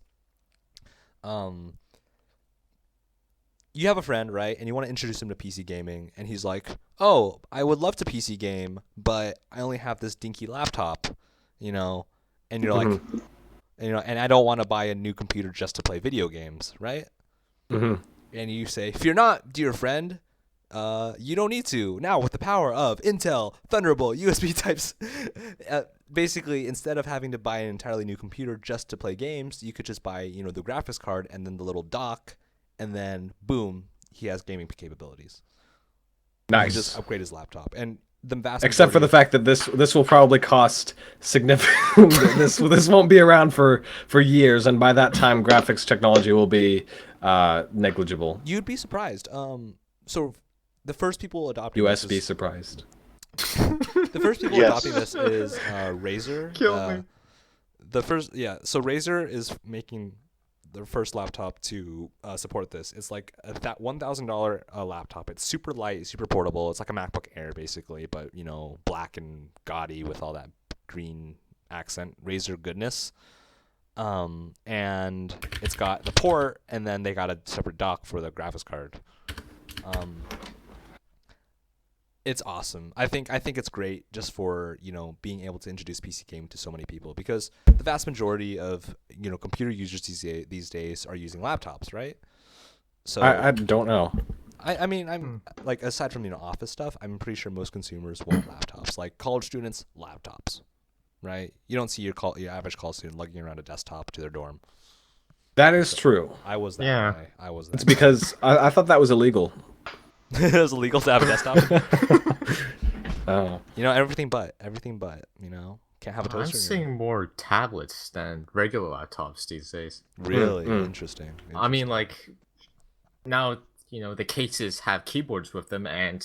you have a friend, right, and you want to introduce him to PC gaming, and he's like, "Oh, I would love to PC game, but I only have this dinky laptop, you know," and you're like, and I don't want to buy a new computer just to play video games, right?
Mm-hmm.
And you say, "Fear not, dear friend. You don't need to. Now, with the power of Intel, Thunderbolt, USB types, basically, instead of having to buy an entirely new computer just to play games, you could just buy, the graphics card and then the little dock, and then boom, he has gaming capabilities. He can
Nice.
just upgrade his laptop, and the vast
Except for the fact that this will probably cost significant. this won't be around for years, and by that time, graphics technology will be negligible.
you'd be surprised. So the first people adopting
USB
this
surprised.
the first people
Yes.
adopting this is Razer.
Kill me.
So Razer is making their first laptop to support this. It's like that $1,000 laptop. It's super light, super portable. It's like a MacBook Air basically, but black and gaudy with all that green accent Razer goodness. And it's got the port, and then they got a separate dock for the graphics card. It's awesome. I think it's great just for being able to introduce PC gaming to so many people, because the vast majority of computer users these days are using laptops, right? So
I don't know.
I mean I'm like, aside from office stuff, I'm pretty sure most consumers want laptops. Like college students, laptops, right? You don't see your average college student lugging around a desktop to their dorm.
That is true.
I was that
Yeah.
guy. I was that.
It's because I thought that was illegal.
It was illegal to have a desktop.
Oh.
Everything but can't have a
I'm
toaster. in your
seeing more tablets than regular laptops these days.
Really
Mm.
interesting.
I mean, like, now, the cases have keyboards with them, and,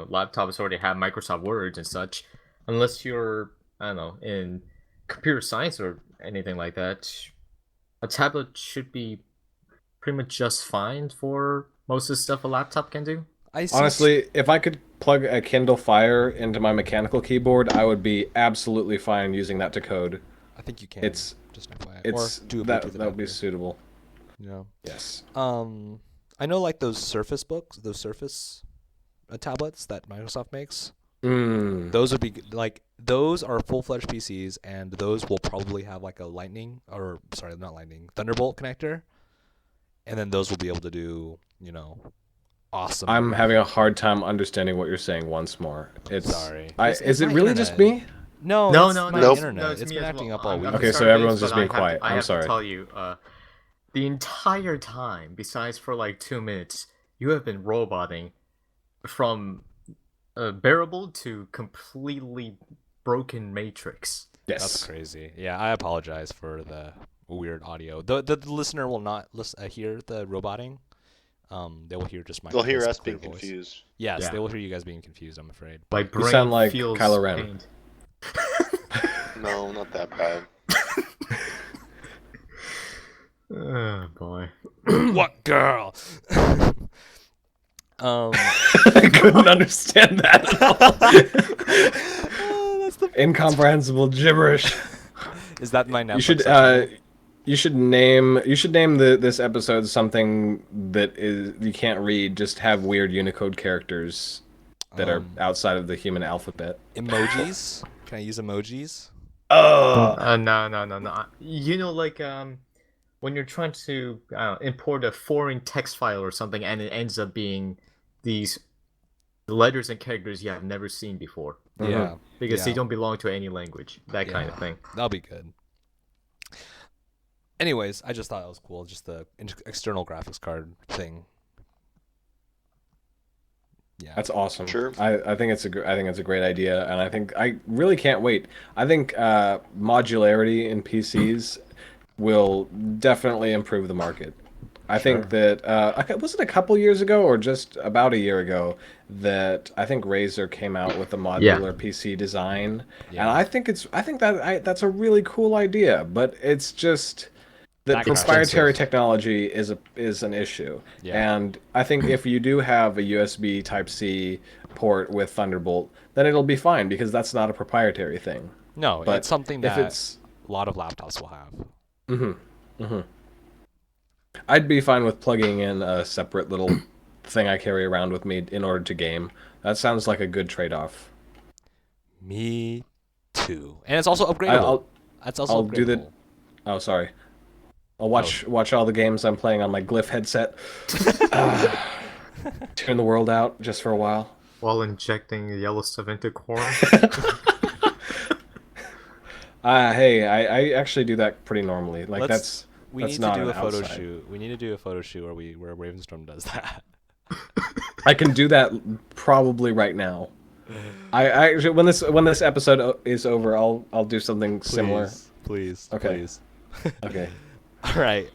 laptops already have Microsoft Word and such. Unless you're, I don't know, in computer science or anything like that, a tablet should be pretty much just fine for most of the stuff a laptop can do.
I see.
Honestly, if I could plug a Kindle Fire into my mechanical keyboard, I would be absolutely fine using that to code.
I think you can.
It's-
just FYI.
It's
or do a
that
Bluetooth
would be
adapter,
suitable.
Yes.
Yes.
I know like those Surface tablets that Microsoft makes. Those would be like those are full-fledged PCs, and those will probably have like a Thunderbolt connector, and then those will be able to do awesome.
I'm having a hard time understanding what you're saying once more.
Sorry.
Is it
my
really
internet.
just me?
No,
No,
it's
no,
my
no,
internet.
it's
It's
me
been
as
acting
well.
up all week.
Okay, so
sorry,
everyone's
but
just being quiet.
I
I'm
have
sorry.
to tell you, the entire time, besides for like 2 minutes, you have been roboting from bearable to completely broken matrix.
Yes.
That's crazy. Yeah, I apologize for the weird audio. The listener will not hear the roboting. They will hear just my.
They'll hear
crisp,
us
clear
being
voice.
confused.
Yes,
Yeah.
they will hear you guys being confused. I'm afraid.
My
You
brain
sound like
feels
Kylo Ren.
pained.
No, not that bad.
Oh boy.
What girl?
I couldn't understand that at all.
That's the.
Incomprehensible gibberish.
Is that my Netflix?
You should name this episode something that you can't read. Just have weird Unicode characters that are outside of the human alphabet.
Emojis? Can I use emojis?
No. You know, like when you're trying to import a foreign text file or something, and it ends up being these letters and characters you have never seen before.
Yeah.
Because
yeah.
they don't belong to any language. That kind of thing.
That'll be good. Anyways, I just thought it was cool, just the external graphics card thing. Yeah,
That's awesome.
Sure.
I think it's a great idea, and I really can't wait. I think modularity in PCs will definitely improve the market. I think that was it a couple years ago or just about a year ago that I think Razer came out with a modular PC design, and I think that's a really cool idea, but it's just that proprietary technology is an issue.
Yeah.
And I think if you do have a USB Type-C port with Thunderbolt, then it'll be fine because that's not a proprietary thing.
No,
But
it's something
if
that
it's
a lot of laptops will have.
I'd be fine with plugging in a separate little thing I carry around with me in order to game. That sounds like a good trade-off.
Me too. And it's also upgradable.
I'll do the. Oh, sorry. I'll watch all the games I'm playing on my Glyph headset. Tune the world out just for a while.
While injecting yellow stuff into corn.
Hey, I actually do that pretty normally. Like
we
that's
need
not
to do
an
a photo
outside.
shoot. We need to do a photo shoot where Ravenstorm does that.
I can do that probably right now. I actually when this episode is over, I'll do something similar.
Please.
Okay.
Please.
Okay.
All right.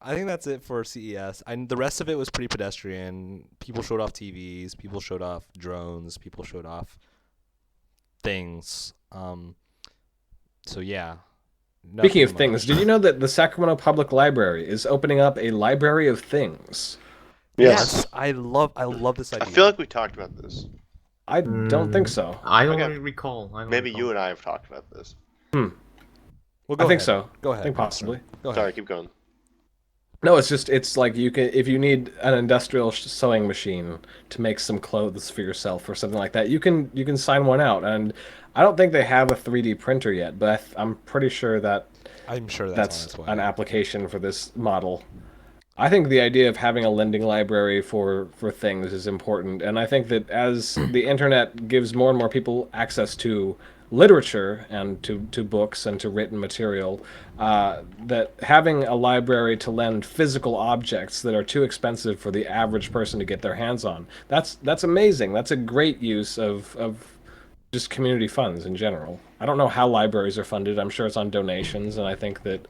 I think that's it for CES. The rest of it was pretty pedestrian. People showed off TVs. People showed off drones. People showed off things. So yeah.
Speaking of things, did you know that the Sacramento Public Library is opening up a library of things?
Yes.
I love this idea.
I feel like we talked about this.
I don't think so.
I don't
Okay.
recall.
Maybe you and I have talked about this.
Well,
I think so.
Go ahead.
I think possibly.
Go ahead.
Sorry, keep going.
No, it's like you can if you need an industrial sewing machine to make some clothes for yourself or something like that, you can sign one out. And I don't think they have a 3D printer yet, but I'm pretty sure that
I'm sure
that's
on its way.
an application for this model. I think the idea of having a lending library for things is important, and I think that as the internet gives more and more people access to literature and to books and to written material, that having a library to lend physical objects that are too expensive for the average person to get their hands on, that's amazing. That's a great use of just community funds in general. I don't know how libraries are funded. I'm sure it's on donations, and I think that,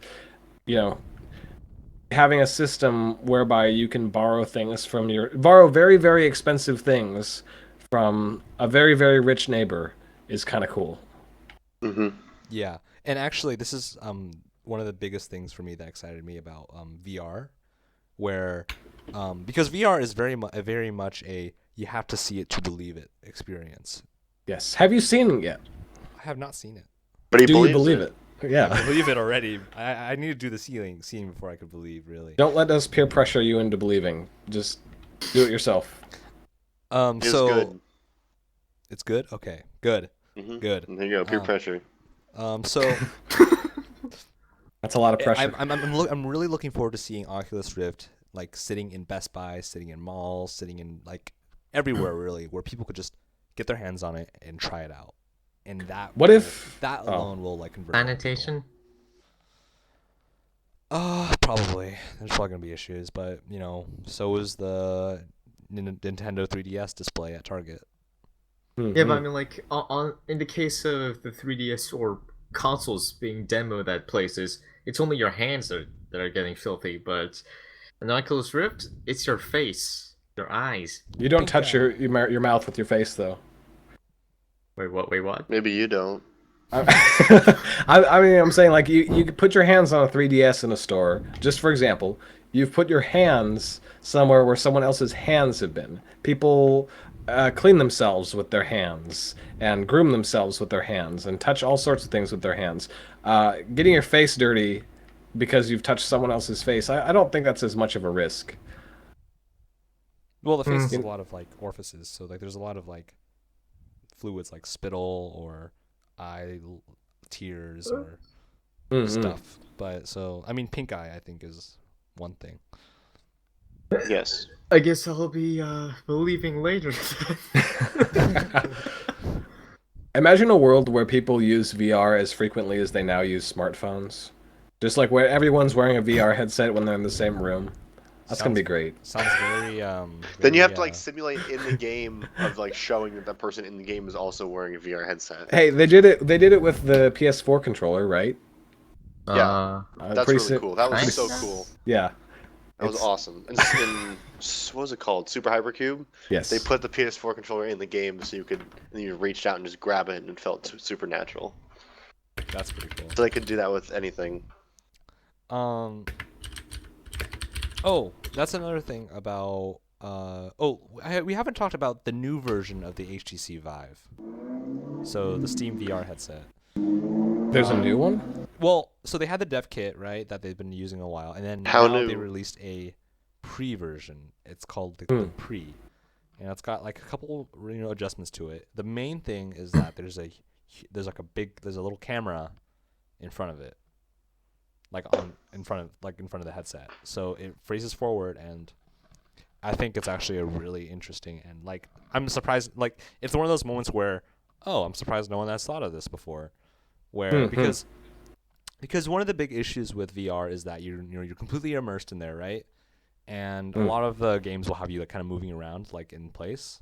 having a system whereby you can borrow very, very expensive things from a very, very rich neighbor is kind of cool.
Mm-hmm.
Yeah, and actually, this is one of the biggest things for me that excited me about VR, where because VR is very much a you have to see it to believe it experience.
Yes. Have you seen it yet?
I have not seen it.
But he
Do you
believes
believe
it.
it? Yeah.
I believe it already. I need to do the seeing before I could believe, really.
Don't let us peer pressure you into believing. Just do it yourself.
It's
So
good.
It's good. Okay, good, good.
There you go. Peer pressure.
So
That's a lot of pressure.
I'm really looking forward to seeing Oculus Rift like sitting in Best Buy, sitting in malls, sitting in like everywhere really, where people could just get their hands on it and try it out. And that that alone will like convert.
Sanitation?
Probably. There's probably gonna be issues, but you know, so is the Nintendo 3DS display at Target.
Yeah, but I mean, like, in the case of the 3DS or consoles being demoed at places, it's only your hands that are getting filthy, but an Oculus Rift, it's your face, your eyes.
You don't touch your mouth with your face, though.
Wait, what?
Maybe you don't.
I mean, I'm saying, like, you put your hands on a 3DS in a store, just for example. You've put your hands somewhere where someone else's hands have been. People clean themselves with their hands and groom themselves with their hands and touch all sorts of things with their hands. Getting your face dirty because you've touched someone else's face, I don't think that's as much of a risk.
Well, the face has a lot of like orifices, so like there's a lot of like fluids like spittle or eye tears or stuff. But so I mean, pink eye I think is one thing.
Yes.
I guess I'll be believing later.
Imagine a world where people use VR as frequently as they now use smartphones. Just like where everyone's wearing a VR headset when they're in the same room. That's gonna be great.
Sounds very.
Then you have to like simulate in the game of like showing that that person in the game is also wearing a VR headset.
Hey, they did it. They did it with the PS4 controller, right?
Yeah, that's really cool. That was so cool.
Yeah,
that was awesome. And what was it called? Super Hypercube.
Yes.
They put the PS4 controller in the game so you reached out and just grab it and it felt supernatural.
That's pretty cool.
So they could do that with anything.
Oh, that's another thing about. We haven't talked about the new version of the HTC Vive. So the Steam VR headset.
There's a new one?
Well, so they had the dev kit, right, that they've been using a while, and then they released a pre-version. It's called the Pre, and it's got like a couple adjustments to it. The main thing is that there's a little camera in front of it. In front of the headset, so it faces forward, and I think it's actually a really interesting and like I'm surprised. Like it's one of those moments where I'm surprised no one has thought of this before. Where because one of the big issues with VR is that you're completely immersed in there, right? And a lot of the games will have you like kind of moving around like in place.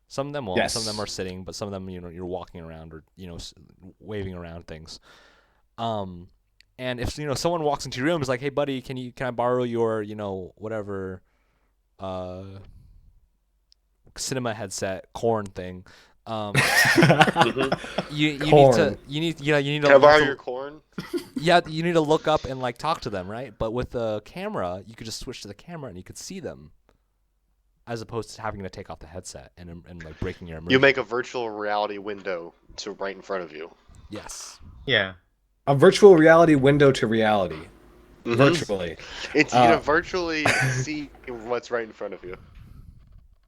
Some of them won't. Yes. Some of them are sitting, but some of them you're walking around or waving around things. And if someone walks into your room and is like, "Hey, buddy, can I borrow your whatever cinema headset corn thing?" You need to.
Can I borrow your corn?
Yeah, you need to look up and like talk to them, right? But with the camera, you could just switch to the camera and you could see them, as opposed to having to take off the headset and like breaking your immersion.
You make a virtual reality window to right in front of you.
Yes.
Yeah.
A virtual reality window to reality. Virtually.
It's you can virtually see what's right in front of you.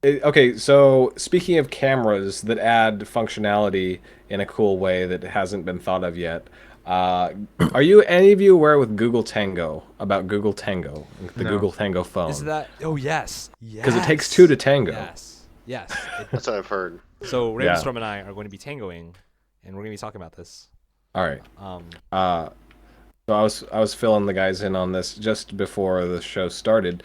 Okay, so speaking of cameras that add functionality in a cool way that hasn't been thought of yet, are any of you aware with Google Tango, about Google Tango, the Google Tango phone?
Is that? Oh yes.
Because it takes two to tango.
Yes.
That's what I've heard.
So Ravenstorm and I are going to be tangoing, and we're going to be talking about this.
All right. So I was filling the guys in on this just before the show started.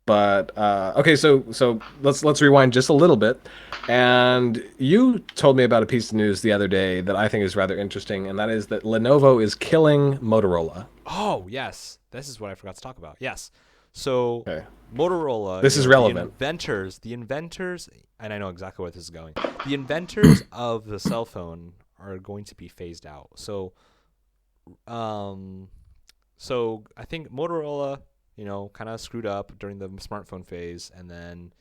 But okay, so let's rewind just a little bit. And you told me about a piece of news the other day that I think is rather interesting, and that is that Lenovo is killing Motorola.
Oh yes, this is what I forgot to talk about. Yes, so Motorola.
This is relevant.
The inventors, and I know exactly where this is going. The inventors of the cell phone are going to be phased out. So I think Motorola, kind of screwed up during the smartphone phase, and then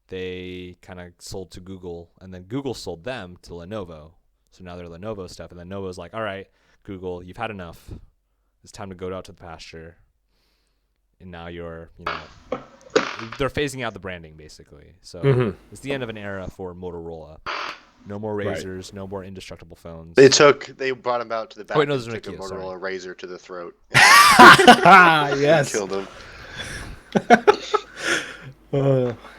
they kind of sold to Google, and then Google sold them to Lenovo. So now they're Lenovo stuff, and Lenovo's like, all right, Google, you've had enough. It's time to go out to the pasture. And now you're, they're phasing out the branding basically. So it's the end of an era for Motorola. No more razors, no more indestructible phones.
They brought him out to the back
no,
and
those are
took a
Nokia,
Motorola razor to the throat.
Yes.
Killed him.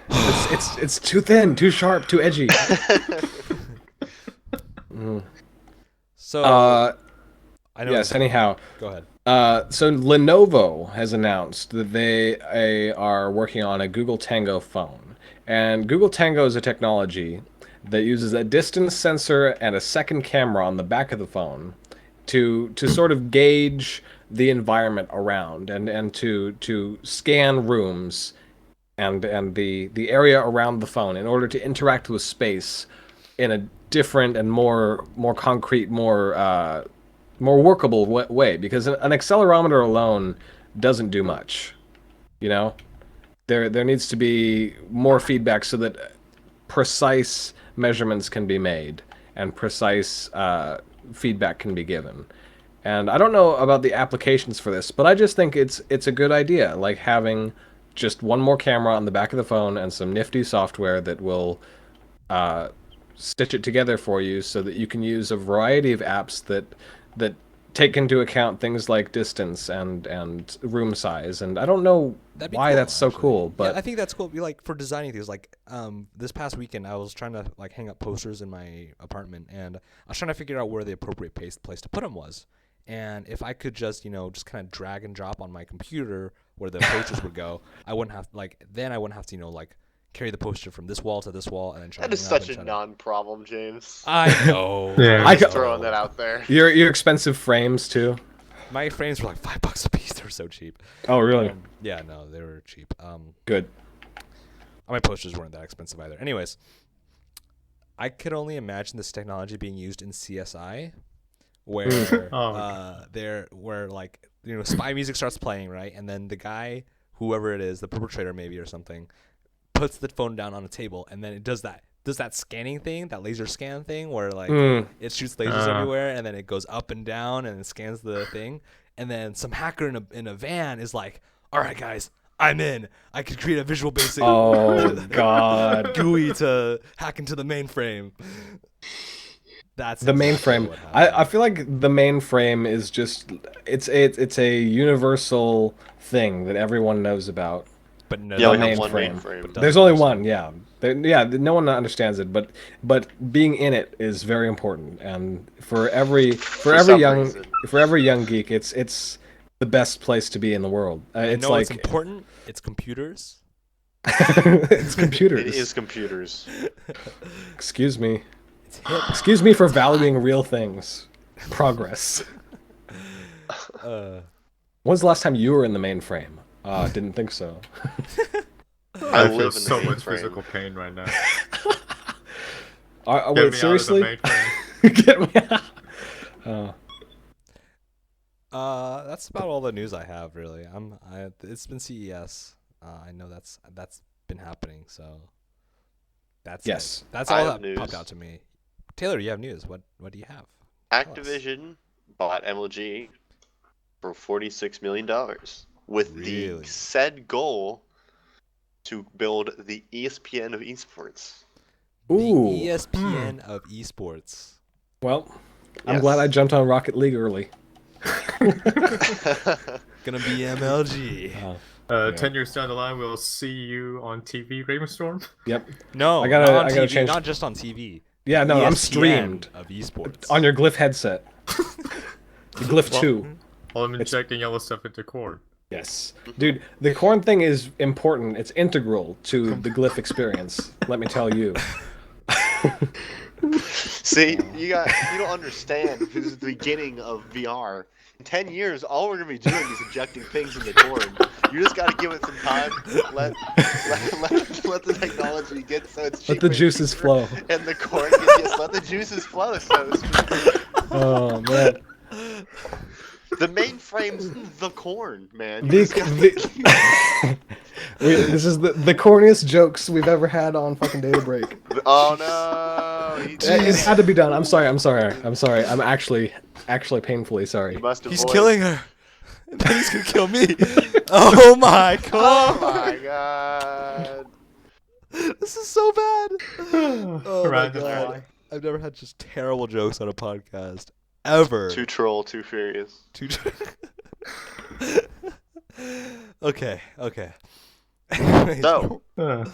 It's too thin, too sharp, too edgy.
So I know.
Yes. Anyhow,
Go ahead.
so Lenovo has announced that they are working on a Google Tango phone, and Google Tango is a technology that uses a distance sensor and a second camera on the back of the phone to sort of gauge the environment around and to scan rooms and the area around the phone in order to interact with space in a different and more concrete, more workable way. Because an accelerometer alone doesn't do much. You know, there needs to be more feedback so that precise measurements can be made and precise feedback can be given. And I don't know about the applications for this, but I just think it's a good idea, like having just one more camera on the back of the phone and some nifty software that will stitch it together for you so that you can use a variety of apps that take into account things like distance and room size. And I don't know why
cool,
that's so
actually.
cool, but
yeah, I think that's cool. Like for designing things, like this past weekend, I was trying to like hang up posters in my apartment, and I was trying to figure out where the appropriate place to put them was. And if I could just just kind of drag and drop on my computer where the posters would go, I wouldn't have to carry the poster from this wall to this wall and then try.
That is such a non-problem, James.
I know.
Yeah.
I'm just throwing that out there.
your expensive frames too.
My frames were like $5 a piece. They were so cheap.
Oh really?
Yeah, no, they were cheap.
Good.
My posters weren't that expensive either. Anyways, I could only imagine this technology being used in CSI, where spy music starts playing, right, and then the guy, whoever it is, the perpetrator maybe or something, puts the phone down on a table, and then it does that scanning thing, that laser scan thing, where it shoots lasers everywhere, and then it goes up and down and it scans the thing, and then some hacker in a van is like, "All right, guys, I'm in. I could create a Visual Basic
God
GUI to hack into the mainframe." That's
the
exactly
mainframe.
what happened.
I feel like the mainframe is just it's a universal thing that everyone knows about.
But no,
Yeah,
the
we have one
mainframe.
mainframe.
There's only one, yeah. No one understands it, but being in it is very important. And for every young geek, it's the best place to be in the world. It's
it's important. It's computers.
it's computers.
It is computers.
Excuse me.
It's hip.
Excuse me for valuing real things. Progress. When's the last time you were in the mainframe? Didn't think so.
I
live
feel
in the
so much
mainframe.
physical pain right now.
Wait,
Get me
seriously?
out of the mainframe.
Get me out.
That's about all the news I have, really. It's been CES. I know that's been happening, so that's
Yes.
it. That's
I
all
have
that
news.
popped out to me. Taylor, you have news. What do you have? Tell us.
Activision bought MLG for $46 million with
Really?
the said goal to build the ESPN of esports.
Ooh.
The ESPN of esports.
Well, I'm
Yes.
glad I jumped on Rocket League early.
Gonna be MLG.
10 years down the line, we'll see you on TV, Ravenstorm.
Yep.
No,
I gotta-
not on
I gotta
TV,
change-
not just on TV.
Yeah, no, I'm
ESPN
streamed
of esports.
on your Glyph headset. The Glyph 2.
While I'm injecting yellow stuff into corn.
Yes. Dude, the corn thing is important. It's integral to the Glyph experience, let me tell you.
See, you don't understand. This is the beginning of VR. In 10 years, all we're gonna be doing is injecting things in the corn. You just gotta give it some time. Let the technology get so it's cheaper.
Let the juices flow.
And the corn just let the juices flow. So it's
Oh, man.
the mainframe's the corn, man.
This is the corniest jokes we've ever had on fucking Data Break.
Oh no!
It had to be done. I'm sorry. I'm actually painfully sorry.
You must
He's
avoid-
killing her. Then he's gonna kill me. Oh my
Oh
god.
my god.
This is so bad. Oh my
Random
god.
fly.
I've never had just terrible jokes on a podcast ever.
Too troll, too furious.
Okay.
So,
Uh,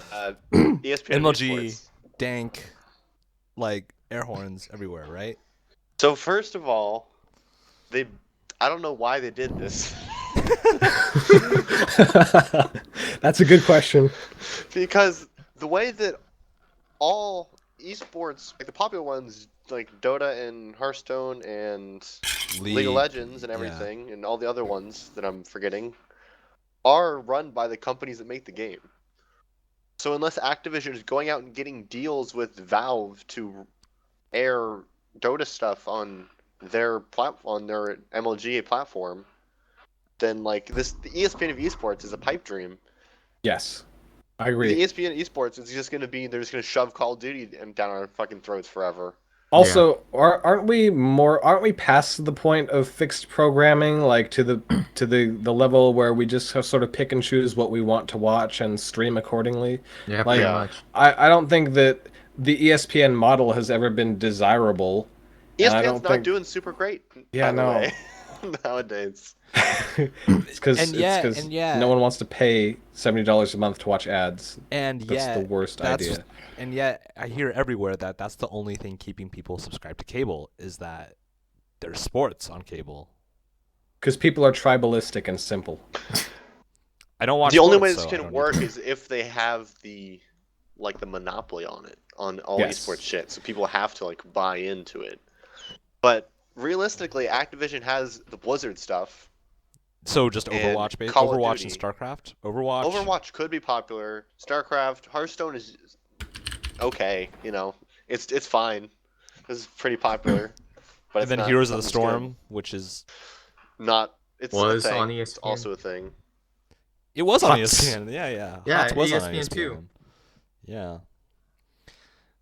ESPN
MLG,
esports.
dank, like air horns everywhere, right?
So first of all, I don't know why they did this.
That's a good question.
Because the way that all esports, like the popular ones, like Dota and Hearthstone and League of Legends and everything, and all the other ones that I'm forgetting, are run by the companies that make the game. So unless Activision is going out and getting deals with Valve to air Dota stuff on their MLG platform, then like the ESPN of esports is a pipe dream.
Yes, I
The
agree.
ESPN esports is just going to be they're just going to shove Call of Duty down our fucking throats forever.
Also, aren't we past the point of fixed programming, like to the level where we just sort of pick and choose what we want to watch and stream accordingly?
yeah,
Like,
pretty much.
I don't think that the ESPN model has ever been desirable. And I
ESPN's
don't
not
think...
doing super great.
Yeah,
by the
no.
way, nowadays.
It's because no one wants to pay $70 a month to watch ads.
And
That's the worst idea.
And yet, I hear everywhere that that's the only thing keeping people subscribed to cable is that there's sports on cable.
Because people are tribalistic and simple.
I don't watch.
The only way
sports,
this
so I
can
don't
work
need to.
is if they have the monopoly on it, on all
Yes.
esports shit, so people have to like buy into it. But realistically, Activision has the Blizzard stuff.
So just
and
Overwatch,
Call of
Overwatch
Duty.
and StarCraft. Overwatch.
Overwatch could be popular. StarCraft, Hearthstone is okay. You know, it's fine. It's pretty popular. But
And
it's
then
not
Heroes of the
something that's
Storm, which is
good. Not. It's
Was
a thing.
on
It's
ESPN.
also a thing.
it was on
Hots.
ESPN. Yeah.
Yeah,
Hots was on
ESPN too.
ESPN. Yeah.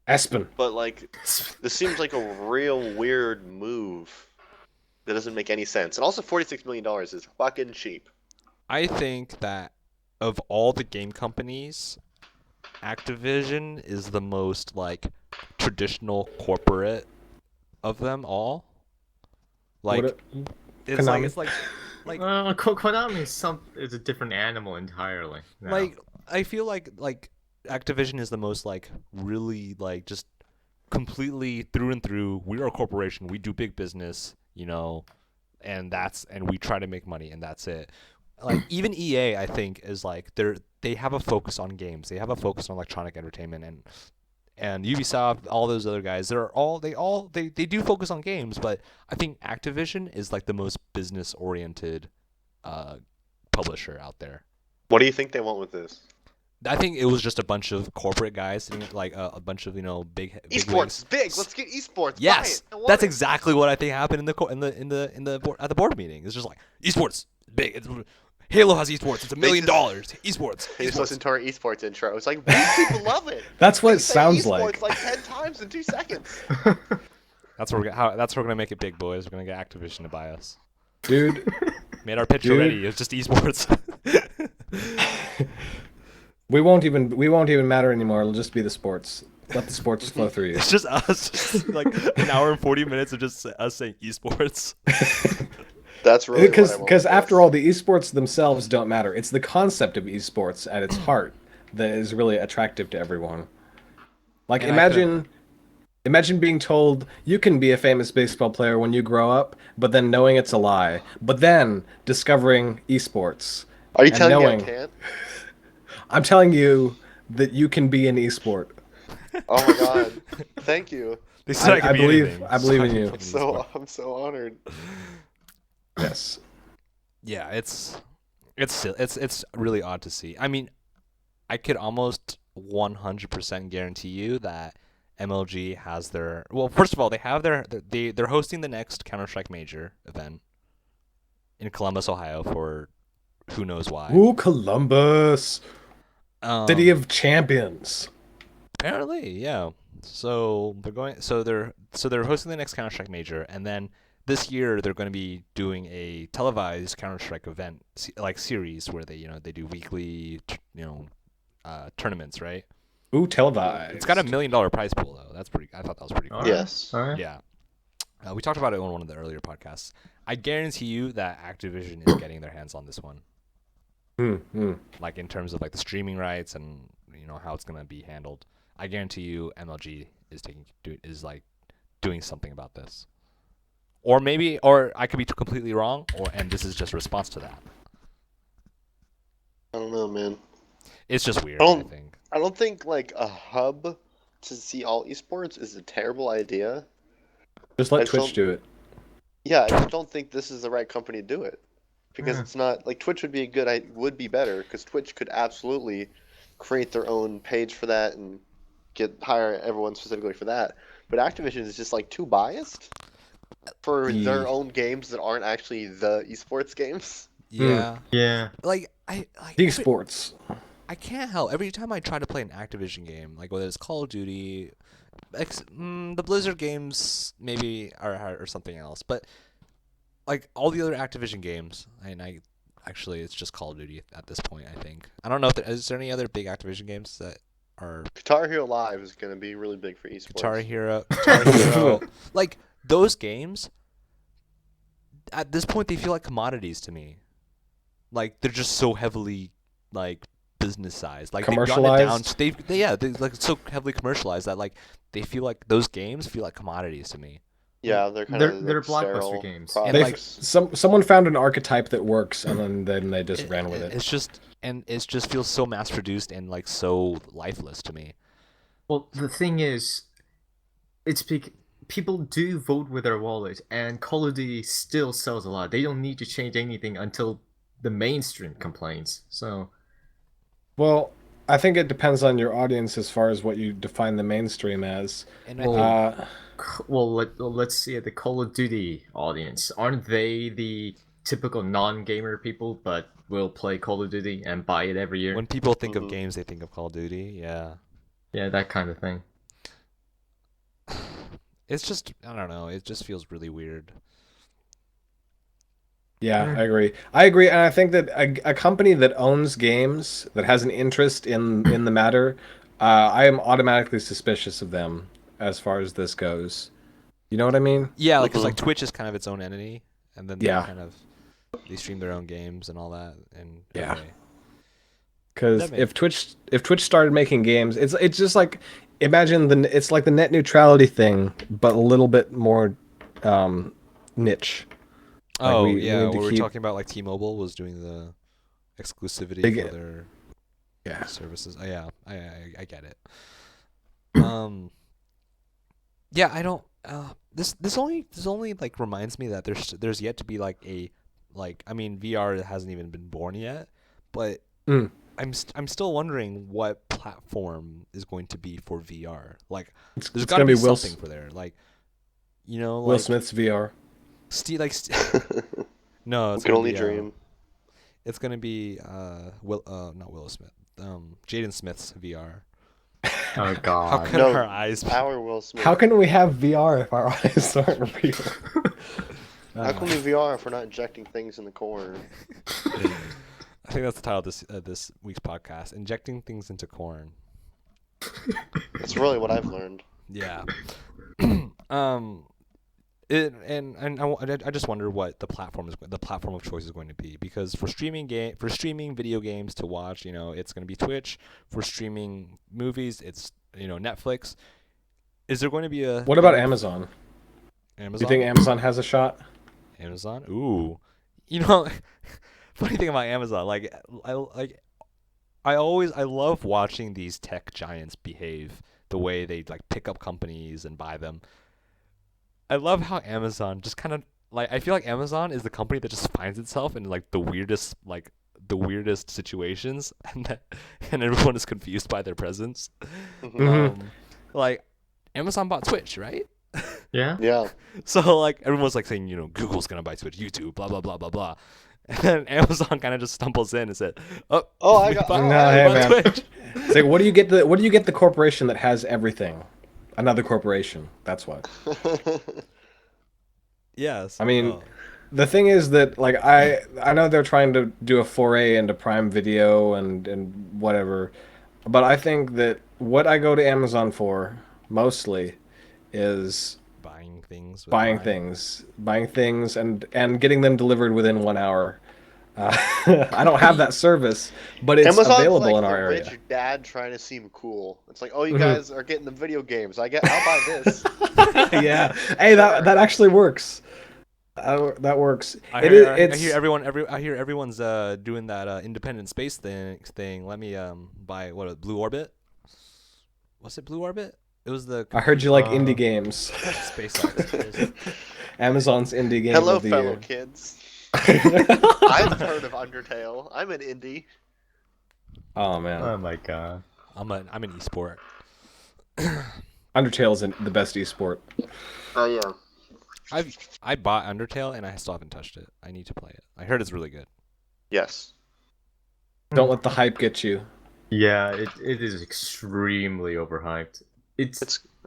Aspen.
But like, this seems like a real weird move that doesn't make any sense. And also, $46 million is fucking cheap.
I think that of all the game companies, Activision is the most like traditional corporate of them all. Like
Konami?
it's like
Konami is a different animal entirely. now.
like I feel like Activision is the most like really like just completely through and through. We are a corporation. We do big business, you know, and we try to make money, and that's it. Like even EA, I think, is like they have a focus on games. They have a focus on electronic entertainment, and Ubisoft, all those other guys. They do focus on games, but I think Activision is like the most business oriented publisher out there.
What do you think they want with this?
I think it was just a bunch of corporate guys, like a bunch of big
Esports
wigs.
is big. Let's get esports.
Yes,
Buy it. I want
that's
it.
exactly what I think happened at the board meeting. It's just like esports big. Halo has esports. It's $1 million. Esports.
They just listened to our esports intro. It's like these people love it.
That's what
They
it
say
sounds
esports
like.
10 times in 2 seconds.
That's where we're gonna make it big, boys. We're gonna get Activision to buy us.
Dude,
Made our pitch
Dude.
already. It's just esports.
we won't even matter anymore. It'll just be the sports. Let the sports flow through you.
It's just us, just like an hour and 40 minutes of just us saying esports.
That's really what I want
Because
with
after
this.
all, the esports themselves don't matter. It's the concept of esports at its heart that is really attractive to everyone. Like
And
imagine being told you can be a famous baseball player when you grow up, but then knowing it's a lie. But then discovering esports.
Are you
and
telling
knowing,
me I can't?
I'm telling you that you can be an esport.
Oh my god! Thank you.
They said I,
I
could be
believe-
anything,
I believe in
so
you.
can be esport.
I'm so honored.
Yes.
Yeah, it's really odd to see. I mean, I could almost 100% guarantee you that MLG has their. Well, first of all, they're hosting the next Counter-Strike Major event in Columbus, Ohio, for who knows why.
Ooh, Columbus, city
Um,
of champions.
Apparently, yeah. So they're hosting the next Counter-Strike Major, and then this year they're going to be doing a televised Counter-Strike event like series where they do weekly tournaments, right?
Ooh, televised.
It's got $1 million prize pool though. That's pretty. I thought that was pretty cool.
Yes.
All right.
Yeah. We talked about it on one of the earlier podcasts. I guarantee you that Activision is getting their hands on this one. Like in terms of like the streaming rights and how it's gonna be handled. I guarantee you MLG is doing something about this. Or I could be completely wrong, and this is just a response to that.
I don't know, man.
It's just weird, I think.
I don't think like a hub to see all esports is a terrible idea.
Just let Twitch do it.
Yeah, I just don't think this is the right company to do it. Because it's not like Twitch would be better because Twitch could absolutely create their own page for that and hire everyone specifically for that. But Activision is just like too biased for their own games that aren't actually the esports games.
Yeah.
Yeah.
Like
esports.
I can't help. Every time I try to play an Activision game, like whether it's Call of Duty, the Blizzard games maybe or something else, but like all the other Activision games, and it's just Call of Duty at this point. I think I don't know if is there any other big Activision games that are.
Guitar Hero Live is going to be really big for esports.
Guitar Hero, like those games. At this point, they feel like commodities to me. Like they're just so heavily like business-sized, like
commercialized.
They're like so heavily commercialized that like they feel like those games feel like commodities to me.
Yeah, they're
blockbuster games.
And like
someone found an archetype that works, and then they just ran with it.
It just feels so mass-produced and like so lifeless to me.
Well, the thing is, people do vote with their wallet, and Call of Duty still sells a lot. They don't need to change anything until the mainstream complains. So,
well, I think it depends on your audience as far as what you define the mainstream as.
And
let's see the Call of Duty audience. Aren't they the typical non-gamer people, but will play Call of Duty and buy it every year?
When people think of games, they think of Call of Duty. Yeah.
Yeah, that kind of thing.
It's just, I don't know. It just feels really weird.
Yeah, I agree, and I think that a company that owns games, that has an interest in the matter, I am automatically suspicious of them as far as this goes. You know what I mean?
Yeah, because like Twitch is kind of its own entity, and then they stream their own games and all that. And
because if Twitch started making games, it's just like it's like the net neutrality thing, but a little bit more niche.
Like we were talking about like T-Mobile was doing the exclusivity for their services. Oh, yeah, I get it. Yeah, I don't. This only like reminds me that there's yet to be like VR hasn't even been born yet, but I'm still wondering what platform is going to be for VR. Like there's got to be something for there. Like
Will Smith's VR.
No, it's gonna be, dream.
It's gonna be not Will Smith. Jaden Smith's VR.
Oh God!
How can our eyes?
Our Will Smith.
How can we have VR if our eyes aren't real?
How can we VR if we're not injecting things in the corn?
I think that's the title of this week's podcast: Injecting Things into Corn.
That's really what I've learned.
Yeah. I just wonder what the platform of choice is going to be, because for streaming video games to watch, it's going to be Twitch. For streaming movies, it's Netflix. Is there going to be
What about Amazon?
Amazon?
Do you think Amazon has a shot?
Amazon? Ooh. Funny thing about Amazon, I love watching these tech giants behave, the way they like pick up companies and buy them. I love how Amazon just kind of I feel like Amazon is the company that just finds itself in like the weirdest situations, and everyone is confused by their presence. Like Amazon bought Twitch, right?
Yeah.
Yeah.
So like everyone's like saying, Google's gonna buy Twitch, YouTube, blah blah blah blah blah, and then Amazon kind of just stumbles in and said, I got Twitch.
It's like, what do you get the corporation that has everything? Another corporation. That's what.
Yes.
I mean, the thing is that like I know they're trying to do a foray into Prime Video and whatever, but I think that what I go to Amazon for mostly is
buying things with
buying
Prime.
buying things, and getting them delivered within 1 hour. I don't have that service, but it's
Amazon's
available
like
in
the
our area.
rich dad trying to seem cool. It's like, oh, you
Mhm.
guys are getting the video games. I'll buy this.
Yeah. Hey, that actually works. That works.
I
It
hear,
is.
I hear everyone's doing that independent space thing. Let me buy what, Blue Orbit? Was it Blue Orbit? It was the
I heard you like indie games.
SpaceX.
Amazon's indie game
Hello,
of the
fellow
year.
kids. I've heard of Undertale. I'm an indie.
Oh man,
Oh my god.
I'm an esport.
Undertale's the best esport.
Oh yeah.
I bought Undertale and I still haven't touched it. I need to play it. I heard it's really good.
Yes.
Don't let the hype get you.
Yeah, it is extremely overhyped.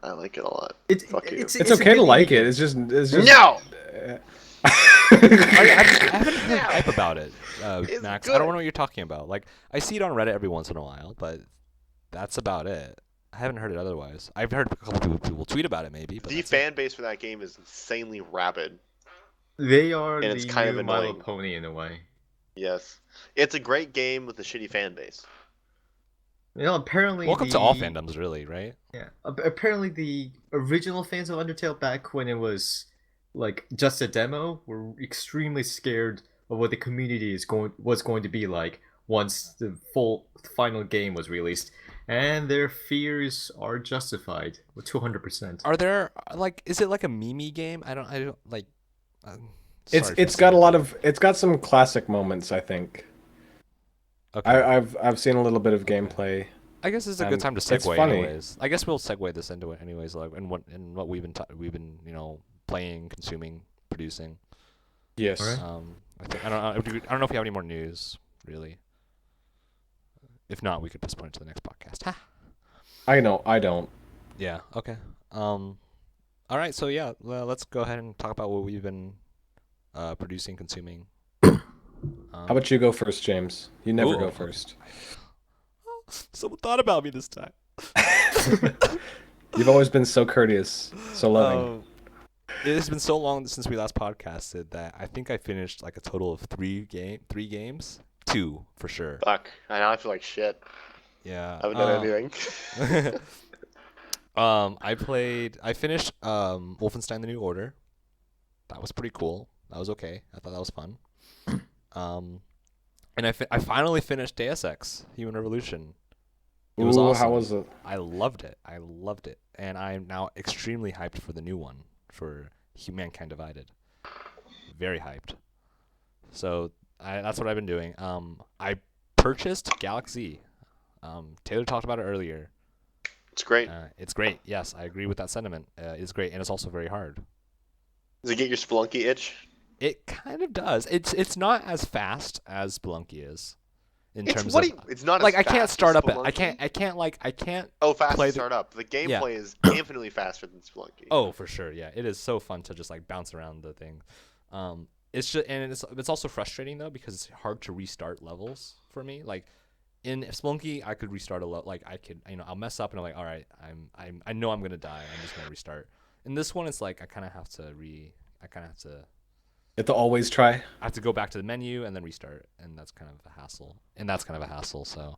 I like it a lot. Fuck you.
It's okay to like it. It's just
No.
I haven't heard hype about it,
It's
Max.
good.
I don't know what you're talking about. Like, I see it on Reddit every once in a while, but that's about it. I haven't heard it otherwise. I've heard a couple people tweet about it, maybe. But
The
that's
fan base for that game is insanely rabid.
They are
And
the
it's kind of
new My Little
annoying.
Pony in a way.
Yes. It's a great game with a shitty fan base.
You know, apparently
Welcome to all fandoms, really, right?
Yeah, apparently the original fans of Undertale back when it was like just a demo were extremely scared of what the community was going to be like once the full final game was released, and their fears are justified with 200%.
Are there is it like a meme game? I don't like.
It's got some classic moments, I think.
Okay.
I've seen a little bit of gameplay.
I guess it's a good
and
time to
it's
segue,
funny.
anyways. I guess we'll segue this into it, anyways. Like, and what we've been playing, consuming, producing.
Yes.
Alright.
I don't know if you have any more news, really. If not, we could postpone it to the next podcast. Ha.
I don't.
Yeah. Okay. All right. So yeah, well, let's go ahead and talk about what we've been producing, consuming.
How about you go first, James? You never
Ooh.
go first.
Someone thought about me this time.
You've always been so courteous, so loving.
It has been so long since we last podcasted that I think I finished like a total of three games. 2 for sure.
Fuck. I feel like shit.
Yeah.
I haven't done anything.
I finished Wolfenstein: The New Order. That was pretty cool. That was okay. I thought that was fun. And I finally finished Deus Ex: Human Revolution. It was awesome.
How was it?
I loved it. And I'm now extremely hyped for the new one, for Mankind Divided. Very hyped. So that's what I've been doing. I purchased Galaxy. Taylor talked about it earlier.
It's great.
It's great. Yes, I agree with that sentiment. It's great, and it's also very hard.
Does it get your Spelunky itch?
It kind of does. It's not as fast as Spelunky is.
It's not
like
as
I can't
fast
start
as
up it.
Spelunky?
I can't.
Oh, fast
play
to start up. The gameplay is infinitely faster than Spelunky.
Oh, for sure. Yeah, it is so fun to just like bounce around the thing. It's just, and it's also frustrating though because it's hard to restart levels for me. Like in Spelunky, I could restart a level. Like I could, I'll mess up and I'm like, all right, I know I'm gonna die. I'm just gonna restart. In this one, it's like I kind of have to
You have to always try.
I have to go back to the menu and then restart, and that's kind of a hassle. So,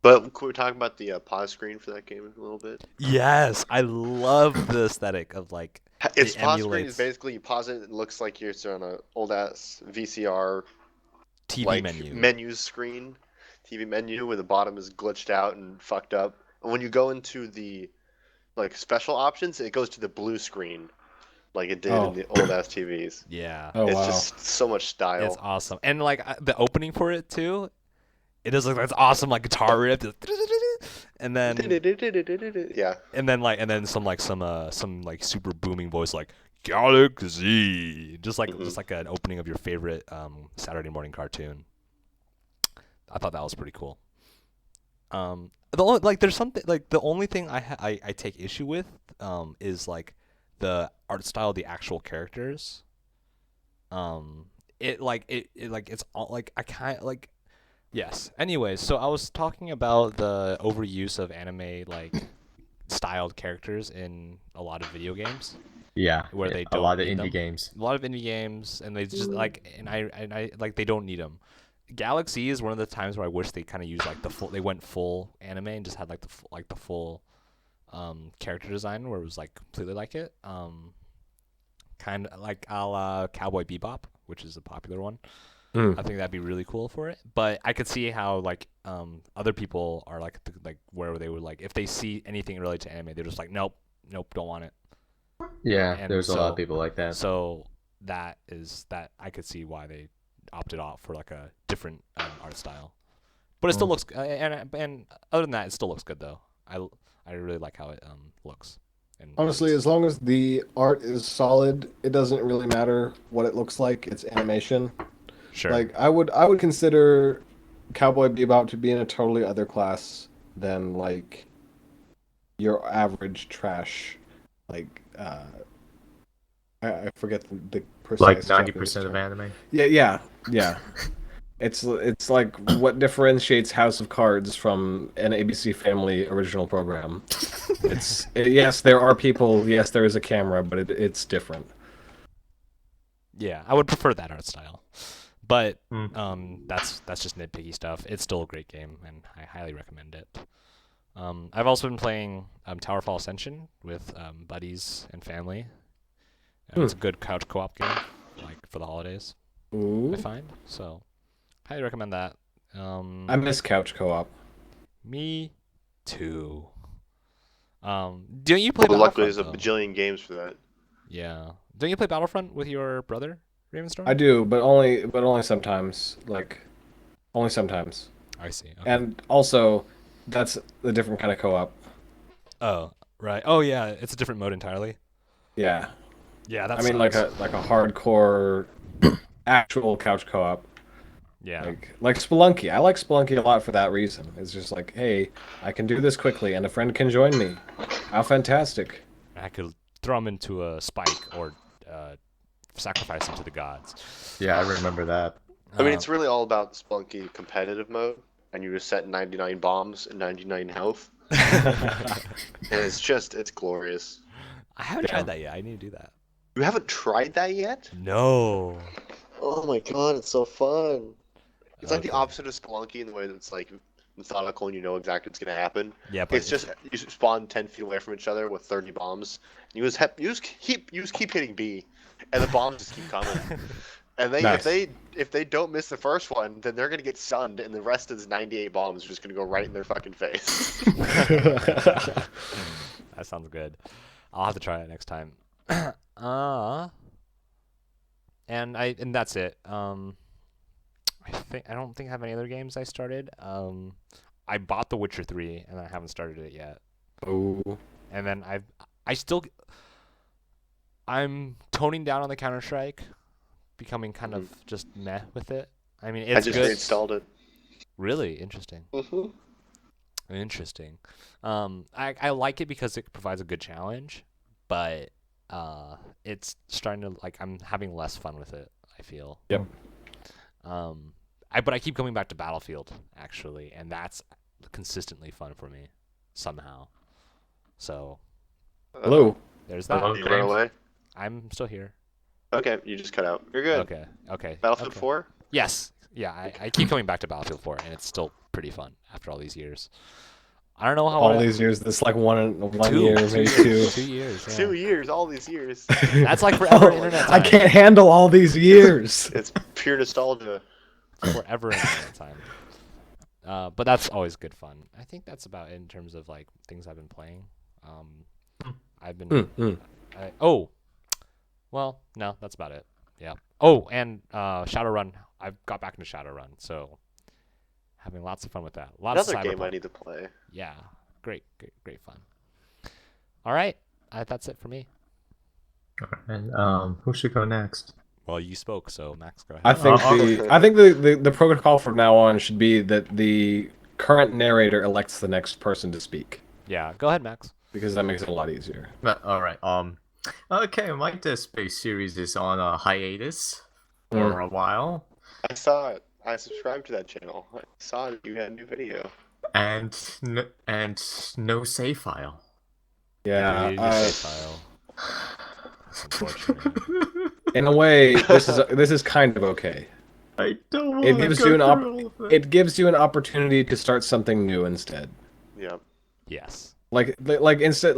But can we talk about the pause screen for that game a little bit?
yes, I love the aesthetic of like
Its
it
pause screen
emulates
is basically you pause it, it looks like you're on an old ass VCR
TV
menu screen, TV menu where the bottom is glitched out and fucked up. And when you go into the like special options, it goes to the blue screen, like it did in the old ass TVs.
Yeah,
Oh,
It's
wow.
just so much style.
it's awesome, and like the opening for it too. It does look like it's awesome, like guitar riff, and then
Yeah.
and then some super booming voice like Galaxy, just like an opening of your favorite Saturday morning cartoon. I thought that was pretty cool. There's something like the only thing I take issue with is like the art style of the actual characters, it's all like I kind like. Yes. Anyways, so I was talking about the overuse of anime like styled characters in a lot of video games.
Yeah,
Where they
a
don't
lot of
need
indie
them.
games.
A lot of indie games, and they just like, and I like they don't need them. Galaxy is one of the times where I wish they kind of used like they went full anime and just had like the full character design where it was like completely like it. Kind of like a la Cowboy Bebop, which is a popular one. I think that'd be really cool for it. But I could see how like other people are like where they would like if they see anything related to anime, they're just like nope, don't want it.
Yeah,
And
there's a lot of people like that.
So that I could see why they opted out for like a different art style. But it still looks and other than that, it still looks good though. I really like how it looks. And
Honestly, as long as the art is solid, it doesn't really matter what it looks like. It's animation.
Sure.
Like I would consider Cowboy Bebop to be in a totally other class than like your average trash. Like I forget the precise.
Like
Japanese
90% of
term.
anime.
Yeah. It's like what differentiates House of Cards from an ABC Family original program. Yes, there are people. Yes, there is a camera, but it's different.
Yeah, I would prefer that art style. But that's just nitpicky stuff. It's still a great game, and I highly recommend it. I've also been playing Towerfall Ascension with buddies and family. It's a good couch co-op game, like for the holidays.
Ooh.
I find so. Highly recommend that.
I miss couch co-op.
Me too. Don't you play?
But luckily, there's
Battlefront,
a
though?
bajillion games for that.
Yeah. Don't you play Battlefront with your brother, Ravenstorm?
I do, but only sometimes. Like, only sometimes.
I see. Okay.
And also, that's a different kind of co-op.
Oh, right. Oh, yeah. It's a different mode entirely.
Yeah.
Yeah, that's.
I mean, like a hardcore, actual couch co-op.
Yeah.
Like Spelunky. I like Spelunky a lot for that reason. It's just like, hey, I can do this quickly, and a friend can join me. How fantastic!
I could throw him into a spike or sacrifice him to the gods.
Yeah, I remember that.
I mean, it's really all about Spelunky competitive mode, and you just set 99 bombs and 99 health. And it's glorious.
I haven't tried that yet. I need to do that.
You haven't tried that yet?
No.
Oh my god, it's so fun. It's like the
Okay.
opposite of Spelunky in the way that it's like methodical and you know exactly what's gonna happen.
Yeah, but
It's just you spawn 10 feet away from each other with 30 bombs. And you just keep hitting B, and the bombs just keep coming. And
Nice.
if they don't miss the first one, then they're gonna get stunned, and the rest of the 98 bombs are just gonna go right in their fucking face.
that sounds good. I'll have to try it next time. And that's it. I don't think I have any other games I started. I bought The Witcher 3 and I haven't started it yet.
Oh.
And then I'm toning down on the Counter-Strike, becoming kind of just meh with it. I mean, it's
I just
good.
reinstalled it.
Really interesting. Interesting. I like it because it provides a good challenge, but it's starting to like I'm having less fun with it, I feel.
Yep.
But I keep coming back to Battlefield actually, and that's consistently fun for me somehow. So
Hello.
there's that.
Hello?
You run away?
I'm still here.
Okay, you just cut out. You're good.
Okay.
Battlefield
okay.
4?
Yes. Yeah, I keep coming back to Battlefield 4, and it's still pretty fun after all these years. I don't know how
All these years, this like one year, maybe two.
2 years. Yeah.
2 years, all these years.
That's like forever internet time.
I can't handle all these years.
It's pure nostalgia.
Forever internet time. But that's always good fun. I think that's about it in terms of like things I've been playing. I've been. Well, no, that's about it. Yeah. Oh, and Shadowrun. I've got back into Shadowrun, so having lots of fun with that. Lots
Another
of
game
Cyberpunk.
I need to play.
Yeah, great fun. All right, that's it for me.
And who should go next?
Well, you spoke, so Max, go ahead.
I think the protocol from now on should be that the current narrator elects the next person to speak,
Yeah, go ahead, Max.
because that makes it a lot easier.
All right. Okay, my Dead Space series is on a hiatus for a while,
I saw it. I subscribed to that channel. I saw that you had a new video.
and no save file.
Yeah.
Deleted your save file. That's unfortunate.
In a way, this is kind of okay.
I don't
It
want to
gives
go
you
through all of it.
it gives you an opportunity to start something new instead.
Yeah.
Yes.
Like instead